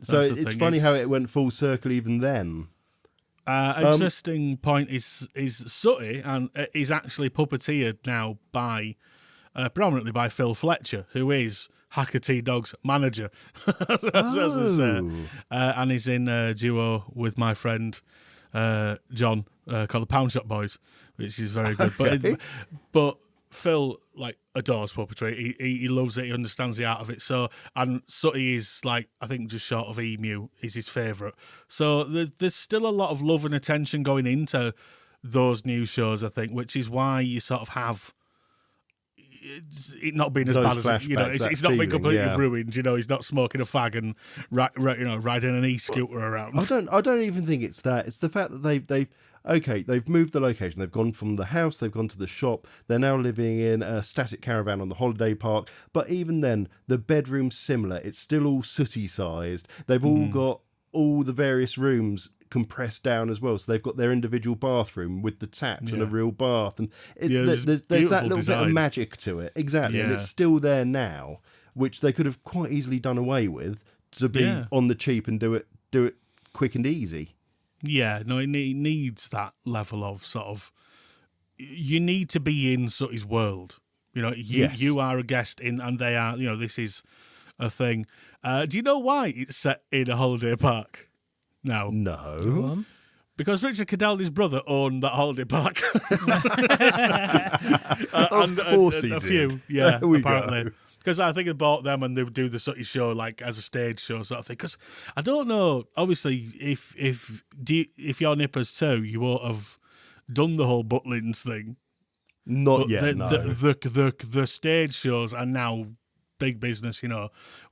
So it's funny how it went full circle even then. Interesting point is Sooty, and is actually puppeteered now by predominantly by Phil Fletcher, who is Hacker T-Dog's manager, as they say. And he's in a duo with my friend John called the Pound Shop Boys, which is very good. Okay. But Phil adores puppetry. He loves it. He understands the art of it. So, and Sooty is I think just short of Emu is his favourite. So there's still a lot of love and attention going into those new shows, I think, which is why you sort of have it not being as Those bad as it's not been completely ruined. He's not smoking a fag and riding an e-scooter around. I don't even think it's that. It's the fact that they've moved the location. They've gone from the house, they've gone to the shop. They're now living in a static caravan on the holiday park. But even then, the bedroom's similar. It's still all sooty sized. They've all got all the various rooms compressed down as well. So they've got their individual bathroom with the taps and a real bath. And there's that little bit of magic to it. Exactly. Yeah. And it's still there now, which they could have quite easily done away with to be on the cheap and do it quick and easy. Yeah, no, it needs that level of sort of. You need to be in Sooty's world. You are a guest in, and they are. This is a thing. Do you know why it's set in a holiday park? No. Because Richard Cadaldi's brother owned that holiday park. Of course he did. A few, apparently. Because I think they bought them and they would do the Sooty show as a stage show sort of thing. Because I don't know, obviously, if you're nippers too, you won't have done the whole Butlins thing. Not yet, no. The stage shows are now big business,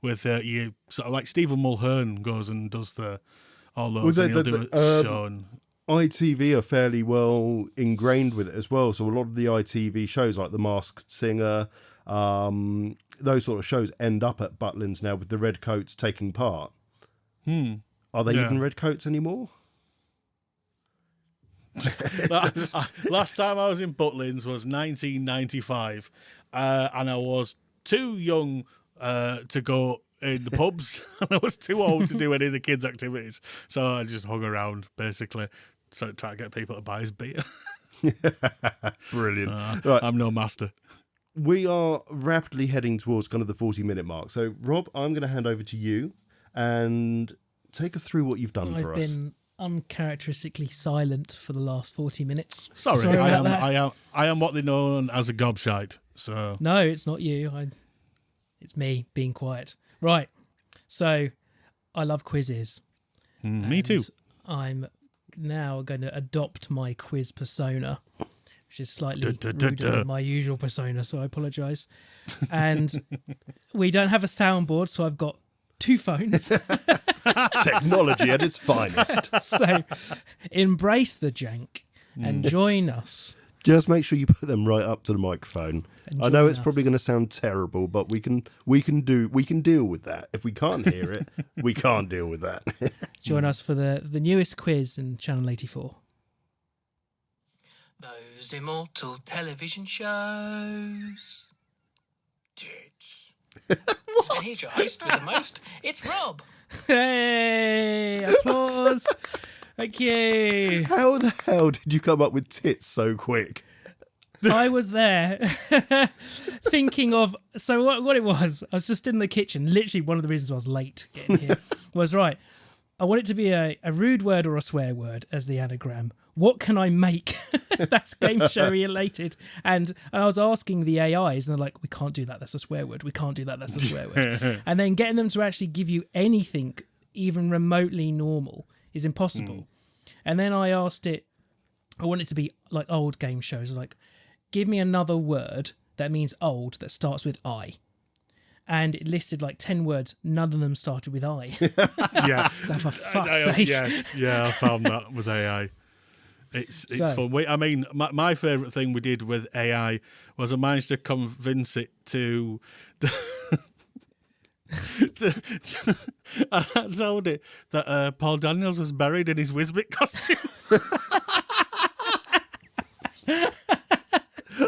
with you sort of like Stephen Mulhern goes and does all those, and he'll do a show. And ITV are fairly well ingrained with it as well. So a lot of the ITV shows, like The Masked Singer, those sort of shows end up at Butlins now with the Redcoats taking part. Are they even Redcoats anymore? Last time I was in Butlins was 1995, and I was too young to go in the pubs, and I was too old to do any of the kids' activities. So I just hung around, basically, so try to get people to buy us beer. Brilliant. Right. I'm no master. We are rapidly heading towards kind of the 40-minute mark. So, Rob, I'm going to hand over to you and take us through what you've done for us. I've been uncharacteristically silent for the last 40 minutes. Sorry I am what they know as a gobshite. So no, it's not you. It's me being quiet. Right. So I love quizzes. Me too. I'm now going to adopt my quiz persona, which is slightly ruder than my usual persona, so I apologise. And we don't have a soundboard, so I've got two phones. Technology at its finest. So embrace the jank and join us. Just make sure you put them right up to the microphone. I know it's probably going to sound terrible, but we can deal with that. If we can't hear it, we can't deal with that. Join us for the newest quiz in Channel 84. Those immortal television shows. Tits. And here's your host with the most. It's Rob. Hey! Applause. Thank you. How the hell did you come up with tits so quick? I was there thinking of... So what it was, I was just in the kitchen. Literally one of the reasons I was late getting here was, right, I want it to be a rude word or a swear word as the anagram. What can I make that's game show related? And I was asking the AIs, and they're like, we can't do that. That's a swear word. We can't do that. That's a swear word. And then getting them to actually give you anything even remotely normal is impossible. And then I asked it, I want it to be like old game shows, like, give me another word that means old that starts with I. And it listed like 10 words. None of them started with I. Yeah. So for fuck's sake. Yes. Yeah, I found that with AI. It's fun. I mean, my favourite thing we did with AI was I managed to convince it to I told it that Paul Daniels was buried in his Wizbit costume.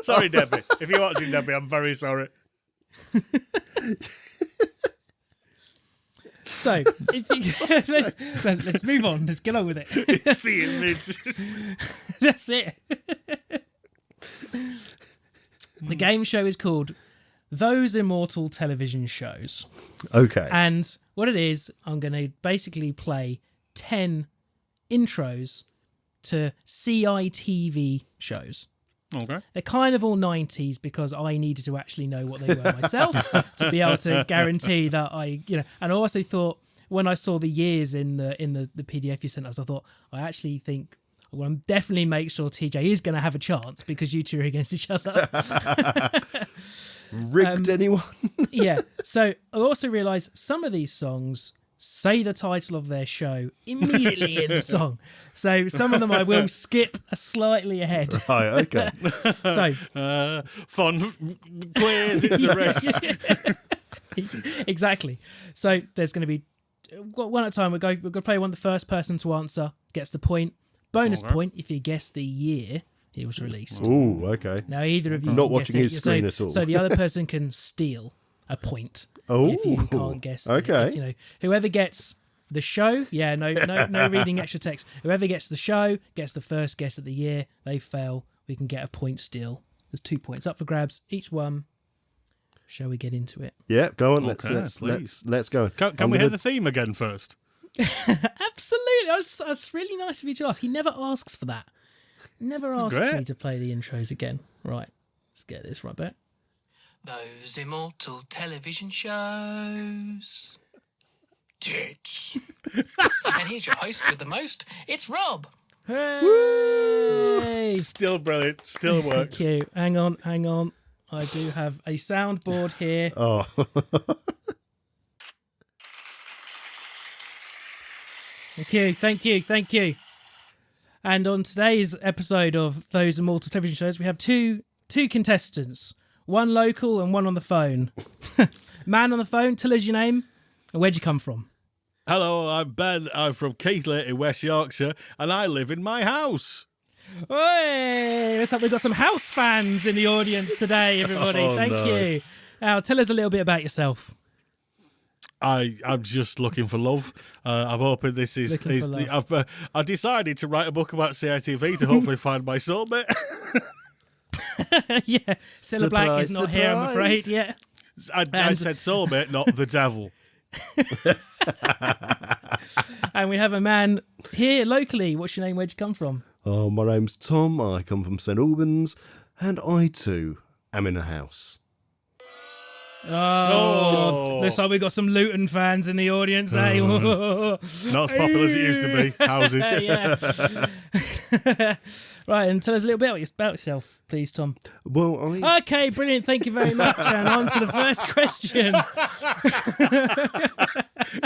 Sorry, Debbie. If you're watching, Debbie, I'm very sorry. So, let's move on. Let's get on with it. It's the image. That's it. The game show is called Those Immortal Television Shows. Okay. And what it is, I'm going to basically play 10 intros to CITV shows. Okay. They're kind of all 90s because I needed to actually know what they were myself to be able to guarantee that and I also thought when I saw the years in the PDF you sent us, I thought, I actually think I will definitely make sure TJ is going to have a chance because you two are against each other. Rigged anyone? Yeah. So I also realised some of these songs say the title of their show immediately in the song. So some of them I will skip slightly ahead. Right, okay. So fun quiz, it's a race. exactly. So there's going to be one at a time. We're going to play one. The first person to answer gets the point. Bonus point if you guess the year it was released. Ooh, okay. Now either of you Not can watching guess his it. screen at all. So the other person can steal a point. Oh, if you can't guess. okay. Whoever gets the show, no reading extra text. Whoever gets the show gets the first guess at the year. They fail, we can get a point steal. There's 2 points up for grabs each one. Shall we get into it? Yeah, go on. Okay, Let's go. Can we hear the theme again first? Absolutely. That's really nice of you to ask. He never asks for that. Never asks great. me to play the intros again. Right, let's get this right back. Those immortal television shows. Tits. And here's your host with the most. It's Rob. Hey! Still brilliant. Still works. Thank you. Hang on. I do have a soundboard here. Oh. Thank you. And on today's episode of Those Immortal Television Shows, we have two contestants. One local and one on the phone. Man on the phone, tell us your name and where'd you come from? Hello, I'm Ben. I'm from Keighley in West Yorkshire, and I live in my house. Hey, looks like we've got some house fans in the audience today, everybody. Thank you. Now, tell us a little bit about yourself. I'm just looking for love. I'm hoping this is. I decided to write a book about CITV to hopefully find my soulmate. Yeah, Cilla Black is not here, I'm afraid. Yeah, I said soulmate, not the devil. And we have a man here locally. What's your name? Where'd you come from? Oh, my name's Tom. I come from St Albans, and I too am in a house. Oh, looks like we got some Luton fans in the audience, eh? Not as popular as it used to be. Houses. Yeah. Right, and tell us a little bit about yourself, please, Tom. Well, Okay, brilliant. Thank you very much. And on to the first question.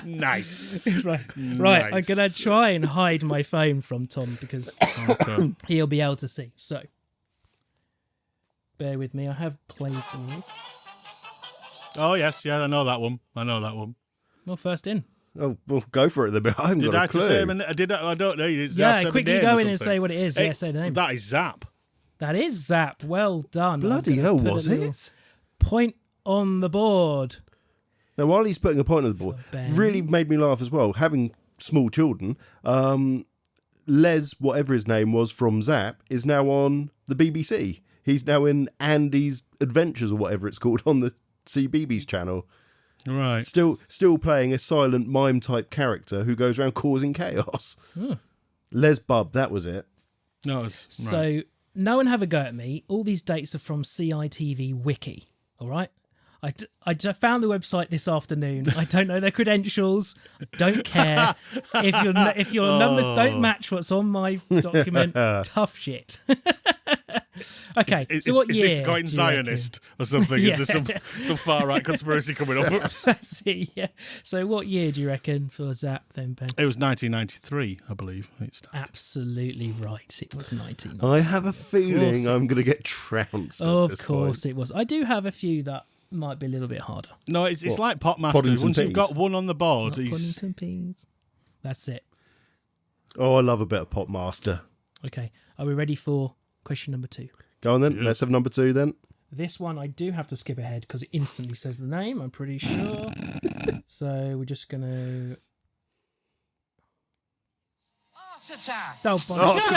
Nice. Right. Nice. I'm going to try and hide my phone from Tom because he'll be able to see. So, bear with me. I have played some of these. Oh, yes. Yeah, I know that one. Well, first in. Oh, well, go for it. I haven't Did got I a clue. say I don't know. Yeah, quickly go in and say what it is. Yeah, say the name. That is Zap. That is Zap. Well done. Bloody hell, was it? Point on the board. Now, while he's putting a point on the board, really made me laugh as well. Having small children, Les, whatever his name was from Zap, is now on the BBC. He's now in Andy's Adventures or whatever it's called on the CBeebies channel. Right. Still playing a silent mime type character who goes around causing chaos. Les Bub, that was it. No, it's So no one have a go at me. All these dates are from CITV Wiki. All right. I just found the website this afternoon. I don't know their credentials. Don't care. If your numbers don't match what's on my document, tough shit. Okay, so what year? Is this going Zionist or something? Yeah. Is there some far right conspiracy coming up? Let's see. Yeah. So what year do you reckon for Zap then, Ben? It was 1993, I believe. Absolutely right. It was 1993. I have a feeling I'm going to get trounced. Of course it was. I do have a few that might be a little bit harder. No, it's like Potmaster. Once you've got one on the board, That's it. Oh, I love a bit of Potmaster. Okay. Are we ready for question number 2? Go on then. Yeah. Let's have number 2 then. This one I do have to skip ahead because it instantly says the name, I'm pretty sure. So we're just going to... Heart attack. Oh, bollocks.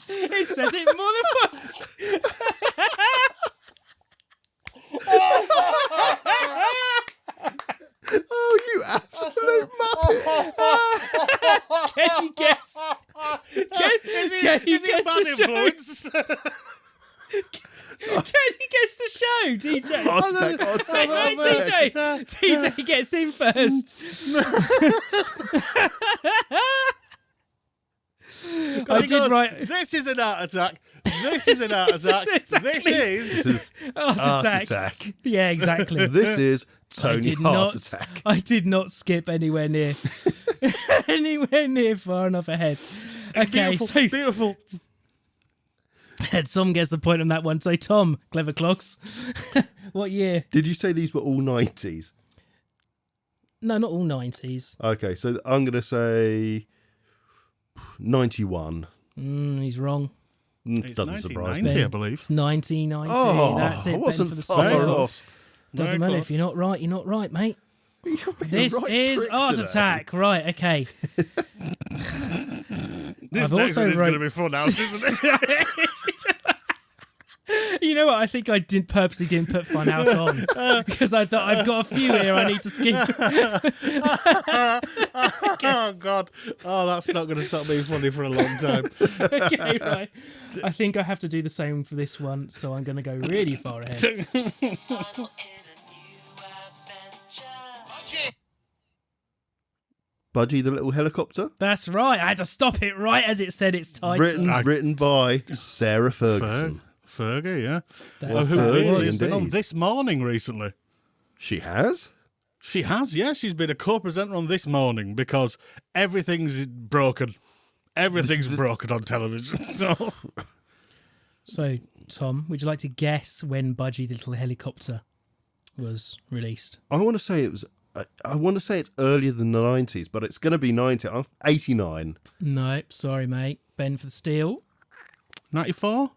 It says it more than once. Oh, you absolute muppet! Can you guess? Can you Is it guess bad the show? influence? Can you guess the show, TJ? Heart attack, heart attack, heart attack. TJ gets in first. I did write. This is an heart attack. This is an heart attack. Exactly. This is. This is heart attack. Yeah, exactly. This is Tony did Heart not- Attack. I did not skip anywhere near far enough ahead. Okay, Beautiful. so Beautiful. Tom gets the point on that one. So Tom, clever clogs. What year? Did you say these were all 90s? No, not all 90s. Okay, so I'm going to say 91. He's wrong. It's Doesn't surprise me. 1990, I believe. It's 1990. Oh, That's it. I Ben, wasn't for the far score. off. Doesn't Very matter close. if you're not right. You're not right, mate. You're being This a right is prick Art today. Attack. Right, okay. This I've next also one is going to wrote- be fun house, isn't it? You know what? I think I purposely didn't put Funhouse on because I thought I've got a few here I need to skip. Oh, God. Oh, that's not going to stop being funny for a long time. Okay, right. I think I have to do the same for this one, so I'm going to go really far ahead. Budgie the Little Helicopter. That's right. I had to stop it right as it said its title. Written by Sarah Ferguson. Fergie, yeah. That's Who what it Fergie, was. has been on indeed. This Morning recently. She has? She has, yeah. She's been a co-presenter on This Morning because everything's broken. Everything's broken on television. So, Tom, would you like to guess when Budgie the Little Helicopter was released? I want to say it was. I want to say it's earlier than the 90s, but it's going to be 89. No, sorry, mate. Ben for the steal. 94?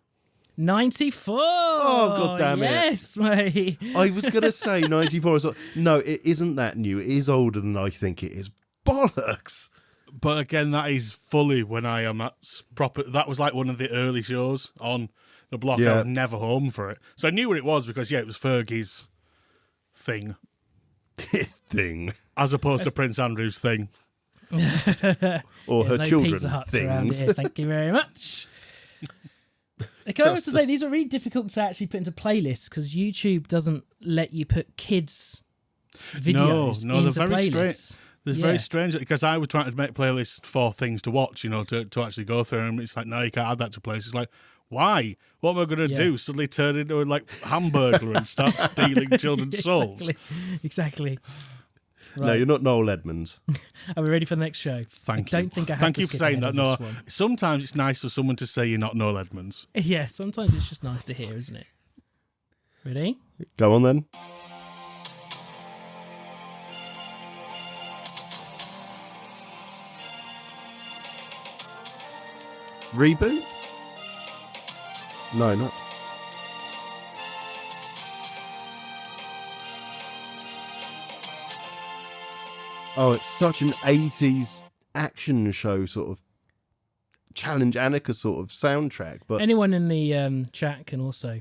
94. Oh, God damn it. Yes, mate. I was going to say 94. I was like, no, it isn't that new. It is older than I think it is. Bollocks. But again, that is fully when I am at proper. That was like one of the early shows on the block. Yeah. I was never home for it. So I knew what it was because, yeah, it was Fergie's thing Thing. as opposed to Prince Andrew's thing. Or There's her no children Pizza Huts around things. here. Thank you very much. Can I also say these are really difficult to actually put into playlists because YouTube doesn't let you put kids' videos No, they're into very playlists. strange. It's very strange because I was trying to make playlists for things to watch, to actually go through, and it's like, no, you can't add that to places. It's like, why? What am I going to do? Suddenly turn into like Hamburglar and start stealing children's souls? Exactly. No, Right. you're not Noel Edmonds. Are we ready for the next show? Thank I you. don't think I have Thank to you for skip saying ahead that. of No, this one. sometimes it's nice for someone to say you're not Noel Edmonds. Yeah, sometimes it's just nice to hear, isn't it? Ready? Go on then. Reboot? No, not. Oh, it's such an 80s action show sort of Challenge Annika sort of soundtrack, but Anyone in the chat can also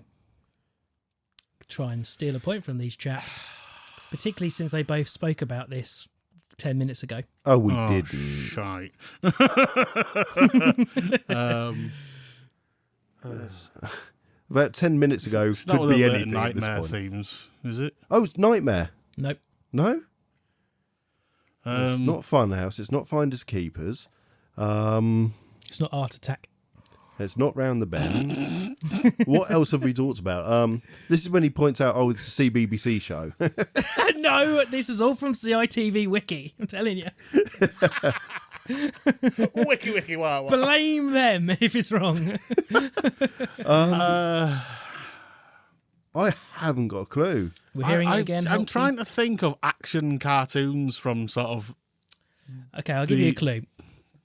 try and steal a point from these chaps, particularly since they both spoke about this 10 minutes ago. oh, we Oh, didn't. shite. About 10 minutes ago, It's not could one be of the anything at this nightmare point. themes, is it? Oh, it's Nightmare. Nope. No? It's not Funhouse. It's not Finders Keepers. It's not Art Attack. It's not Round the Bend. What else have we talked about? This is when he points out, oh, it's a CBBC show. No, this is all from CITV Wiki. I'm telling you. Wiki, wow. Blame them if it's wrong. I haven't got a clue. We're hearing it again. I'm helpful. trying to think of action cartoons from sort of. Okay, I'll give you a the- clue.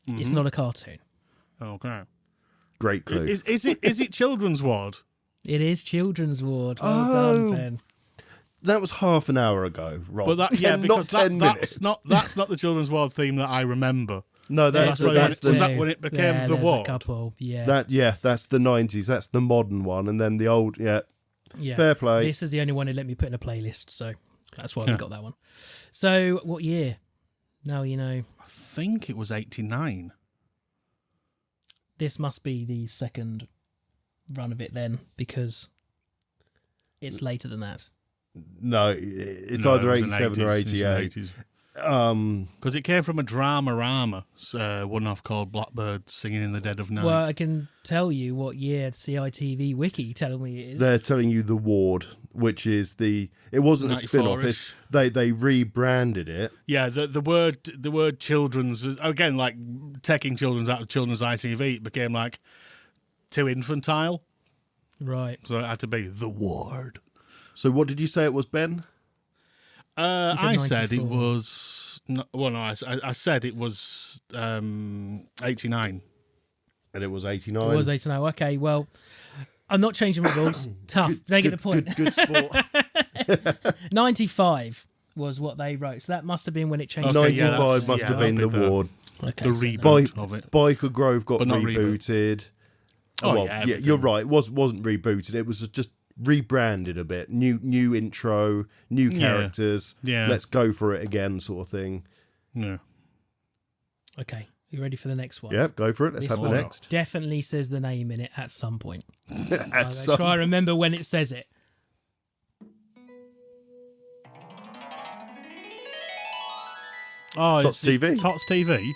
It's not a cartoon. Okay. Great clue. Is it Children's Ward? It is Children's Ward. Well done, Ben. That was half an hour ago, Rob. But that, yeah, because not 10 minutes. that's not the Children's Ward theme that I remember. No, that's Was that when it became the Ward? A couple, yeah. That's the 90s. That's the modern one, and then the old. Yeah. Fair play. This is the only one it let me put in a playlist, so that's why we got that one. So, what year? Now you know. I think it was 89. This must be the second run of it then, because it's later than that. No, it's either 87 or 88. Because it came from a drama-rama, one off called Blackbird Singing in the Dead of Night. Well, I can tell you what year CITV Wiki telling me it is. They're telling you The Ward, which is it wasn't a spin-off. They rebranded it. Yeah, the word children's, again, like taking children's out of children's ITV, it became like too infantile. Right. So it had to be The Ward. So what did you say it was, Ben? I said it was. I said it was 89, and it was 89. It was 89. Okay, well, I'm not changing my rules. Tough. They get the point. Good sport. 95 was what they wrote, so that must have been when it changed. 95 must have been The Ward. Okay, the reboot of it. Biker Grove got But not rebooted. Oh, yeah, you're right. It wasn't rebooted. It was just rebranded a bit, new intro, new characters. Yeah. Let's go for it again, sort of thing. Yeah. Okay, you ready for the next one? Yeah, go for it. Let's have the next. Definitely says the name in it at some point. Try Try and remember when it says it. Oh, Tots TV. Tots TV.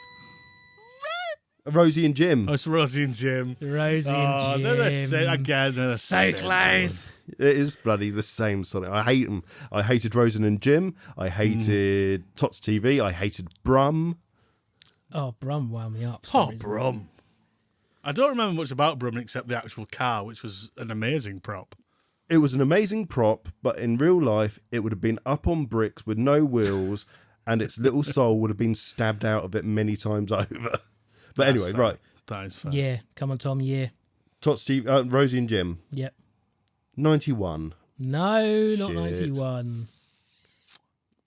Rosie and Jim. Oh, it's Rosie and Jim. Rosie and Jim. Again, So close. It is bloody the same sort of. I hate them. I hated Rosie and Jim. I hated Tots TV. I hated Brum. Oh, Brum wound me up. Oh, Brum. I don't remember much about Brum except the actual car, which was an amazing prop. It was an amazing prop, but in real life, it would have been up on bricks with no wheels, and its little soul would have been stabbed out of it many times over. But That's anyway, fair. right. That is fair. Yeah, come on, Tom. Yeah. Tots TV, Rosie and Jim. Yep. 91. No, not Shit.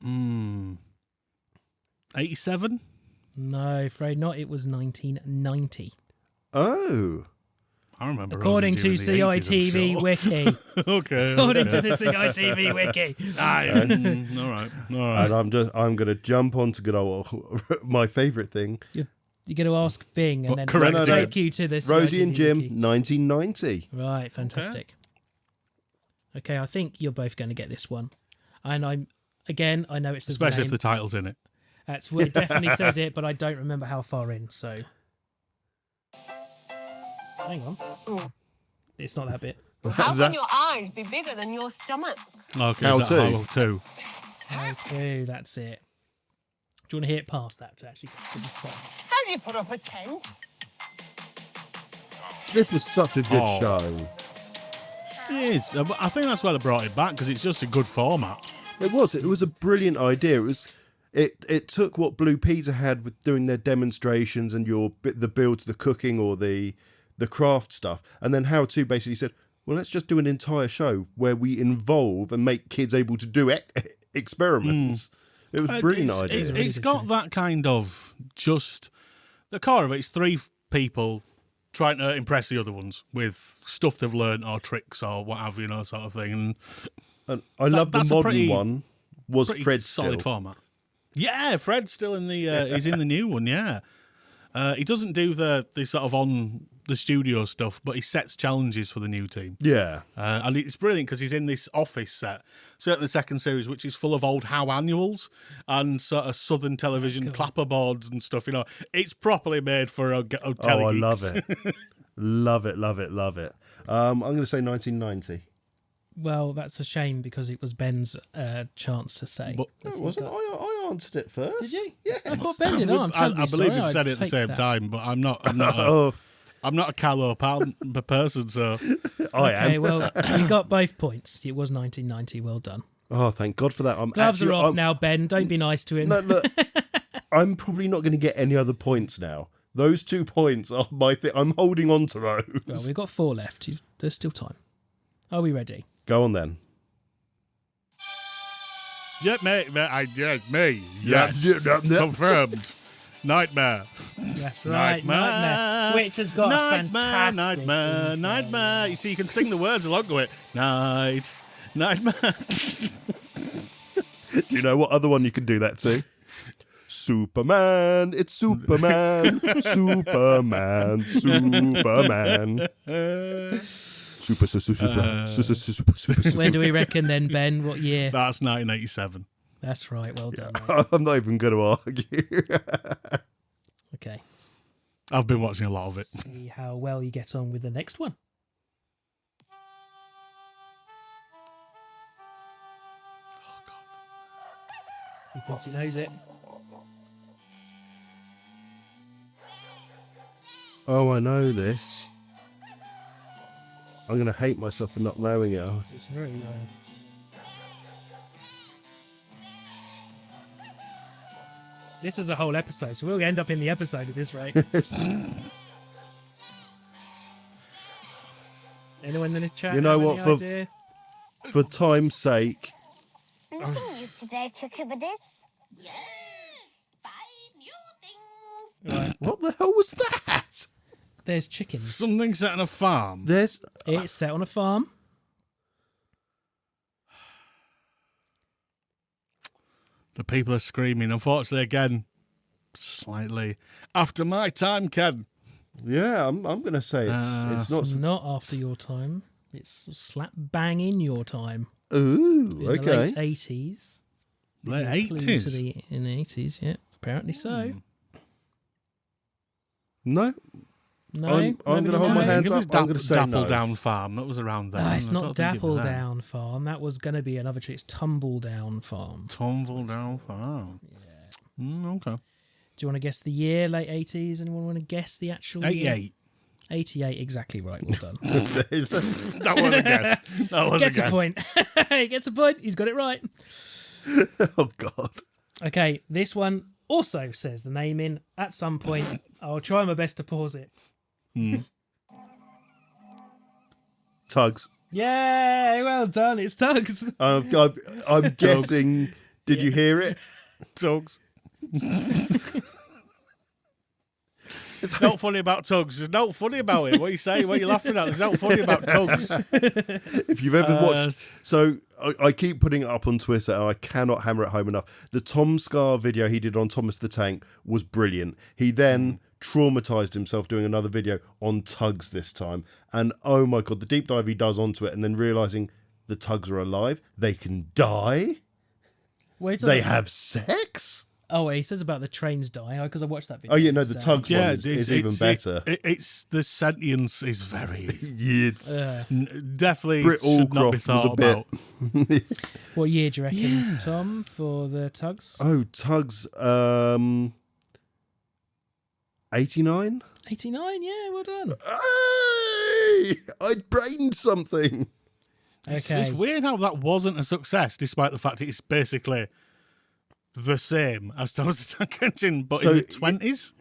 91. 87? No, afraid not. It was 1990. Oh. I remember. According to Rosie and Jim in the 80s, CITV I'm sure. Wiki. Okay. According to the CITV Wiki. All right. And I'm going to jump on to good old my favourite thing. You're going to ask Bing, and Well, then correct it'll it. take you to the Rosie CITV and Jim, Wiki. 1990. Right, fantastic. Okay, I think you're both going to get this one. And I know it says Especially the if name. the title's in it. That's what it definitely says it, but I don't remember how far in, so. Hang on. It's not that bit. How can your eyes be bigger than your stomach? Okay, How is that to? How to? Okay, that's it. Do you want to hear it past that to actually put the song? How do you put up a tent? This was such a good show. It is. I think that's why they brought it back, because it's just a good format. It was a brilliant idea. It took what Blue Peter had with doing their demonstrations and the build to the cooking or the craft stuff, and then How To basically said, well, let's just do an entire show where we involve and make kids able to do experiments. It was a brilliant idea. It's got that kind of just the core of it. It's three people trying to impress the other ones with stuff they've learned or tricks or what have you, sort of thing. And I love the that's a modern pretty- one. Was Pretty Fred solid still? format. Yeah, Fred's still in the. He's in the new one. Yeah, he doesn't do the sort of on the studio stuff, but he sets challenges for the new team. Yeah. And it's brilliant because he's in this office set, certainly the second series, which is full of old How annuals and sort of Southern television clapperboards and stuff. It's properly made for a telly Oh, I geeks. love it. Love it, love it, love it. I'm going to say 1990. Well, that's a shame because it was Ben's chance to say. But No, it wasn't. I answered it first. Did you? Yeah. I thought Ben did. Oh, I'm terribly I believe sorry. you've said I'd it at the take same that. time, but I'm not. Oh, I'm not a callow person, so I am. Okay, well, you got both points. It was 1990. Well done. Oh, thank God for that. Gloves are off now, Ben. Don't be nice to him. No, look, I'm probably not going to get any other points now Those 2 points are my thing. I'm holding on to those. Well, we've got 4 left. There's still time. Are we ready? Go on then. Yeah, me. Yes. Confirmed. Nightmare. That's right. Nightmare. Which has got a fantastic Nightmare. You see, you can sing the words along with it. Nightmare. Do you know what other one you can do that to? Superman. It's Superman. Superman. Super. When do we reckon then, Ben? What year? That's 1987. That's right. Well done. Mate. I'm not even going to argue. Okay. I've been watching a lot of it. See how well you get on with the next one. Oh, God. He thinks he knows it. Oh, I know this. I'm going to hate myself for not knowing it. It's very low. This is a whole episode, so we'll end up in the episode at this rate. Anyone in the chat? You know have what, any idea? For time's sake. Nothing used to say chickabiddies. Yes, find new things. Right. What the hell was that? There's chickens. Something set on a farm. There's... It's set on a farm. The people are screaming. Unfortunately, again, slightly after my time, Ken. Yeah, I'm going to say it's not... It's not after your time. It's slap bang in your time. Ooh, In okay. the late 80s. Late Clue 80s. to in the 80s, yeah. Apparently so. No, No, I'm going to nobody hold my knows? hands It was up. I'm going to say Dapple no. Down Farm. That was around then. Ah, it's I not don't think it Dapple was then. Down Farm. That was going to be another trick. It's Tumble Down Farm. Tumble Down Farm. Yeah. Okay. Do you want to guess the year? Late 80s? Anyone want to guess the actual year? 88. 88, exactly right. Well done. That was a guess. That was Gets a guess. a point. He gets a point. He's got it right. Oh, God. Okay, this one also says the name in at some point. I'll try my best to pause it. Tugs. Yeah, well done. It's Tugs. I'm guessing... Did you hear it? Tugs. It's not funny about Tugs. There's no funny about it. What are you saying? What are you laughing at? There's no funny about Tugs. If you've ever watched... So, I keep putting it up on Twitter and I cannot hammer it home enough. The Tom Scar video he did on Thomas the Tank was brilliant. He then traumatized himself doing another video on Tugs this time. And oh my God, the deep dive he does onto it and then realising the Tugs are alive, they can die, Wait, they have sex. Oh, he says about the trains die because I watched that video. Oh yeah, no, the today. Tugs one is even better. It's the sentience is very It's definitely Britt should not be Allcroft was thought a bit. about. What year do you reckon, Tom, for the Tugs? Oh, Tugs, 89. 89, yeah, well done. Hey, I brained something. Okay. It's weird how that wasn't a success, despite the fact it's basically the same as Thomas the Tank Engine, but So in the 20s.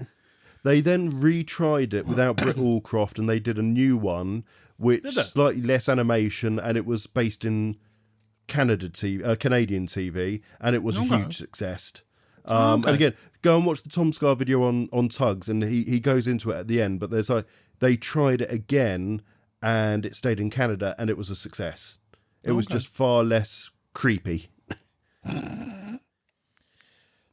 They then retried it without Britt Allcroft, and they did a new one, which Did they? slightly less animation, and it was based in Canadian TV, and it was a huge success. And again, go and watch the Tom Scar video on Tugs, and he goes into it at the end. But there's they tried it again, and it stayed in Canada, and it was a success. It was just far less creepy.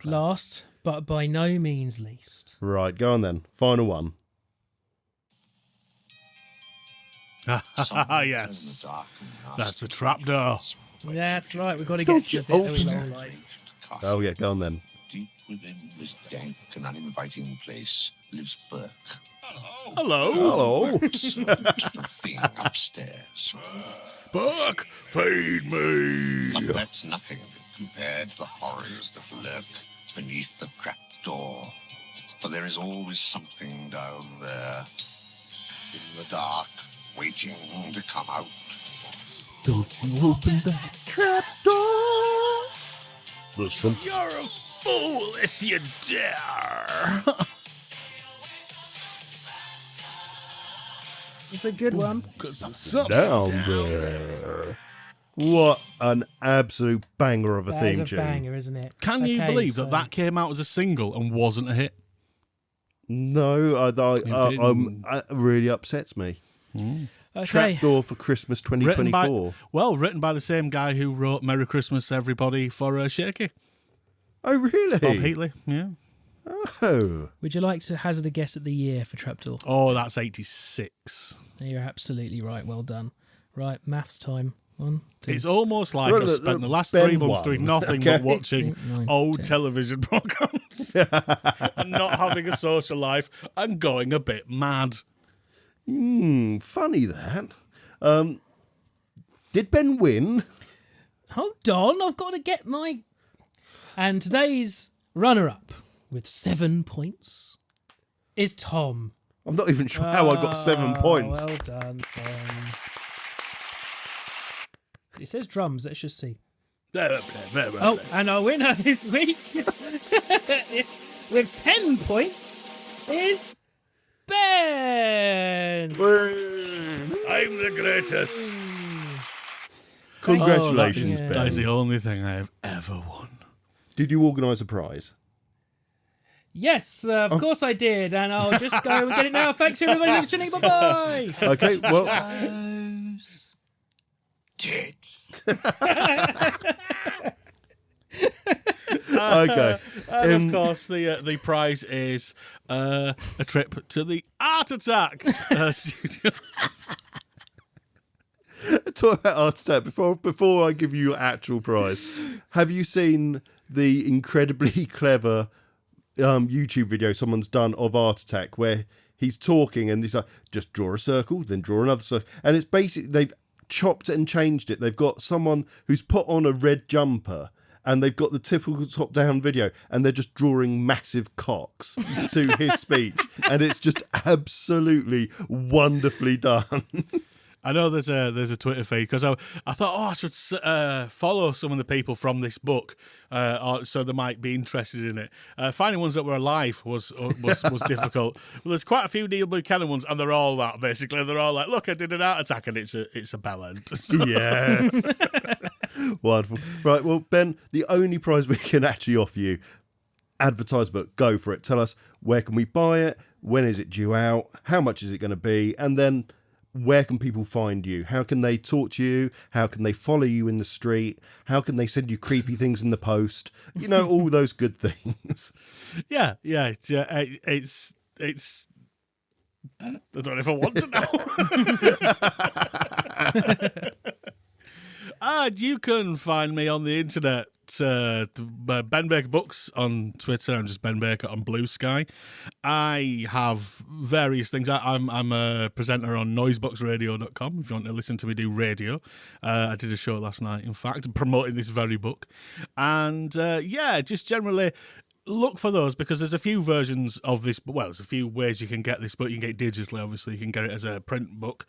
Last, but by no means least. Right, go on then. Final one. Yes. That's the trapdoor. That's right, we've got to get to the bit that we don't like. Oh yeah, go on then. Deep within this dank and uninviting place lives Burke. Hello. Hello. The thing upstairs. Buck, feed me. But that's nothing compared to the horrors that lurk beneath the trapdoor. For there is always something down there, in the dark, waiting to come out. Don't you open that trap door. There's some... You're a fool if you dare. It's a good one. Down there. What an absolute banger of a That theme is a tune. banger, isn't it? Can you Okay, believe so- that came out as a single and wasn't a hit? No, didn't. it really upsets me. Okay. Trapdoor for Christmas 2024. Written by the same guy who wrote "Merry Christmas, Everybody" for Shaky. Oh, really? Bob Heatley, yeah. Oh. Would you like to hazard a guess at the year for Trapdoor? Oh, that's 86. You're absolutely right. Well done. Right, maths time. 1, 2. It's almost like Right, I've spent the last Ben 3 months won. doing nothing Okay. but watching 8, 9, old 10. television programs and not having a social life and going a bit mad. Funny that. Did Ben win? Hold on, I've got to get my. And today's runner-up with 7 points is Tom. I'm not even sure how I got 7 points. Well done, Tom. It says drums. Let's just see. Oh, and our winner this week with 10 points is Ben. I'm the greatest. Congratulations, Oh, That is Ben. the only thing I have ever won. Did you organise a prize? Yes, of course I did, and I'll just go and get it now. Thanks everybody for listening. Bye bye. Okay, well, Those tits. okay. And of course, the prize is a trip to the Art Attack studio. Talk about Art Attack before I give you your actual prize. Have you seen the incredibly clever YouTube video someone's done of Art Attack where he's talking and he's like, just draw a circle, then draw another circle, and it's basically they've chopped it and changed it. They've got someone who's put on a red jumper. And they've got the typical top-down video, and they're just drawing massive cocks to his speech, and it's just absolutely wonderfully done. I know there's a Twitter feed because I thought, I should follow some of the people from this book, so they might be interested in it. Finding ones that were alive was difficult. Well, there's quite a few Neil Buchanan ones, and they're all that basically. They're all like, look, I did an Art Attack, and it's a bell end. So- Yes. Wonderful. Right, well, Ben, the only prize we can actually offer you, advertise book, go for it. Tell us, where can we buy it? When is it due out? How much is it going to be? And then where can people find you? How can they talk to you? How can they follow you in the street? How can they send you creepy things in the post? You know, all those good things. Yeah, it's. I don't know if I want to know. And you can find me on the internet, Ben Baker Books on Twitter. I'm just Ben Baker on Blue Sky. I have various things. I'm a presenter on noiseboxradio.com if you want to listen to me do radio. I did a show last night, in fact, promoting this very book. And just generally look for those because there's a few versions of this. Well, there's a few ways you can get this book. You can get it digitally, obviously. You can get it as a print book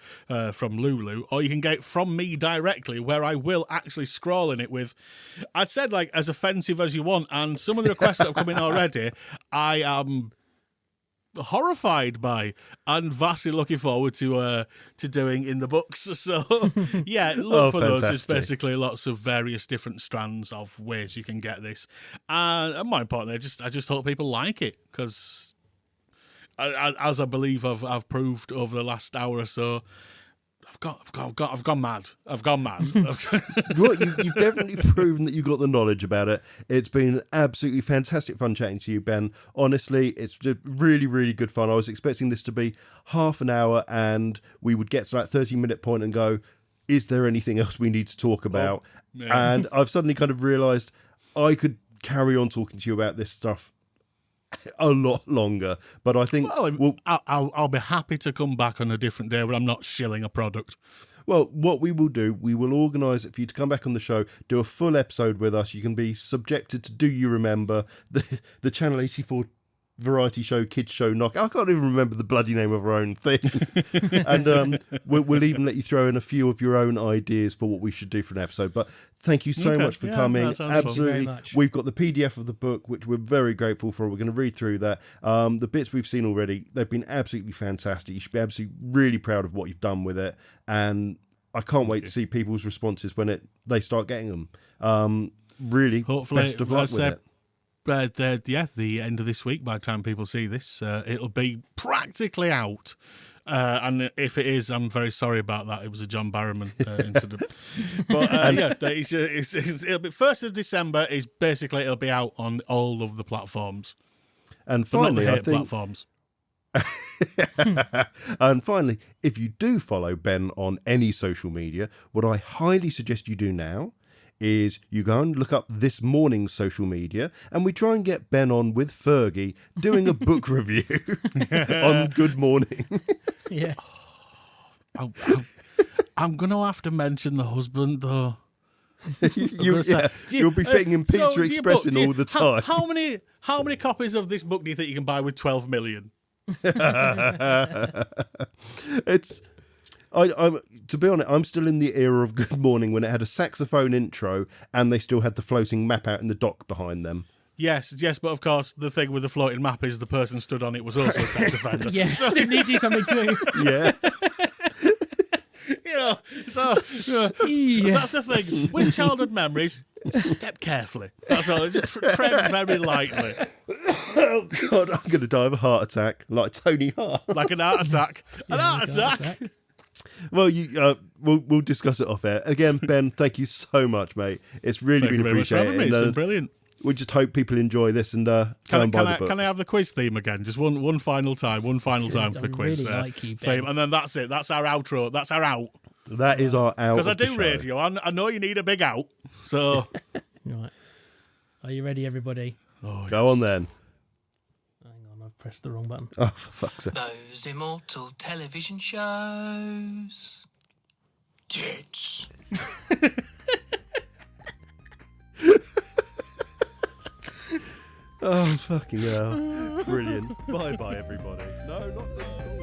from Lulu, or you can get it from me directly, where I will actually scroll in it with, I'd said, like, as offensive as you want. And some of the requests that have come in already, I am horrified by and vastly looking forward to doing in the books. So yeah, look for those. There's basically lots of various different strands of ways you can get this, and more importantly, I just hope people like it, because as I believe I've proved over the last hour or so, I've gone mad. I've gone mad. You've definitely proven that you've got the knowledge about it. It's been absolutely fantastic fun chatting to you, Ben. Honestly, it's just really, really good fun. I was expecting this to be half an hour and we would get to that 30-minute point and go, is there anything else we need to talk about? Yeah. And I've suddenly kind of realised I could carry on talking to you about this stuff a lot longer, but I think I'll be happy to come back on a different day where I'm not shilling a product. Well, what we will do, we will organise it for you to come back on the show, do a full episode with us. You can be subjected to Do You Remember, the Channel 84 variety show, kids show knock. I can't even remember the bloody name of our own thing. And we'll even let you throw in a few of your own ideas for what we should do for an episode. But thank you so much for coming. Absolutely. We've got the PDF of the book, which we're very grateful for. We're going to read through that. The bits we've seen already, they've been absolutely fantastic. You should be absolutely really proud of what you've done with it. And I can't wait to see people's responses when they start getting them. Really, hopefully, best of luck with it. The end of this week, by the time people see this, it'll be practically out. And if it is, I'm very sorry about that. It was a John Barrowman incident. But it'll be 1st of December. It'll be out on all of the platforms. And finally, I think platforms. And finally, if you do follow Ben on any social media, what I highly suggest you do now is you go and look up This Morning's social media, and we try and get Ben on with Fergie doing a book review on Good Morning. Yeah. I'm going to have to mention the husband, though. You'll be fitting in Pizza Express all the time. How many copies of this book do you think you can buy with 12 million? To be honest, I'm still in the era of Good Morning when it had a saxophone intro and they still had the floating map out in the dock behind them. Yes, but of course the thing with the floating map is the person stood on it was also a saxophone. Yes, didn't he do something too? Yes. That's the thing. With childhood memories, step carefully. That's all. Just tread very lightly. Oh, God, I'm going to die of a heart attack, like Tony Hart. Like an heart attack. An heart attack. Well, we'll discuss it off air. Again, Ben, thank you so much, mate. It's really been appreciated. It's been brilliant. We just hope people enjoy this and go and buy the book. Can I have the quiz theme again? Just one final time for the quiz really like you, Ben. theme, and then that's it. That's our outro. That's our out. That is our out. Because I do radio. I know you need a big out. So, right. Are you ready, everybody? Go on then. Hang on, I've pressed the wrong button. Oh, for fuck's sake! Those immortal television shows. Tits. Oh, fucking hell. Brilliant. Bye-bye, everybody. No, not these.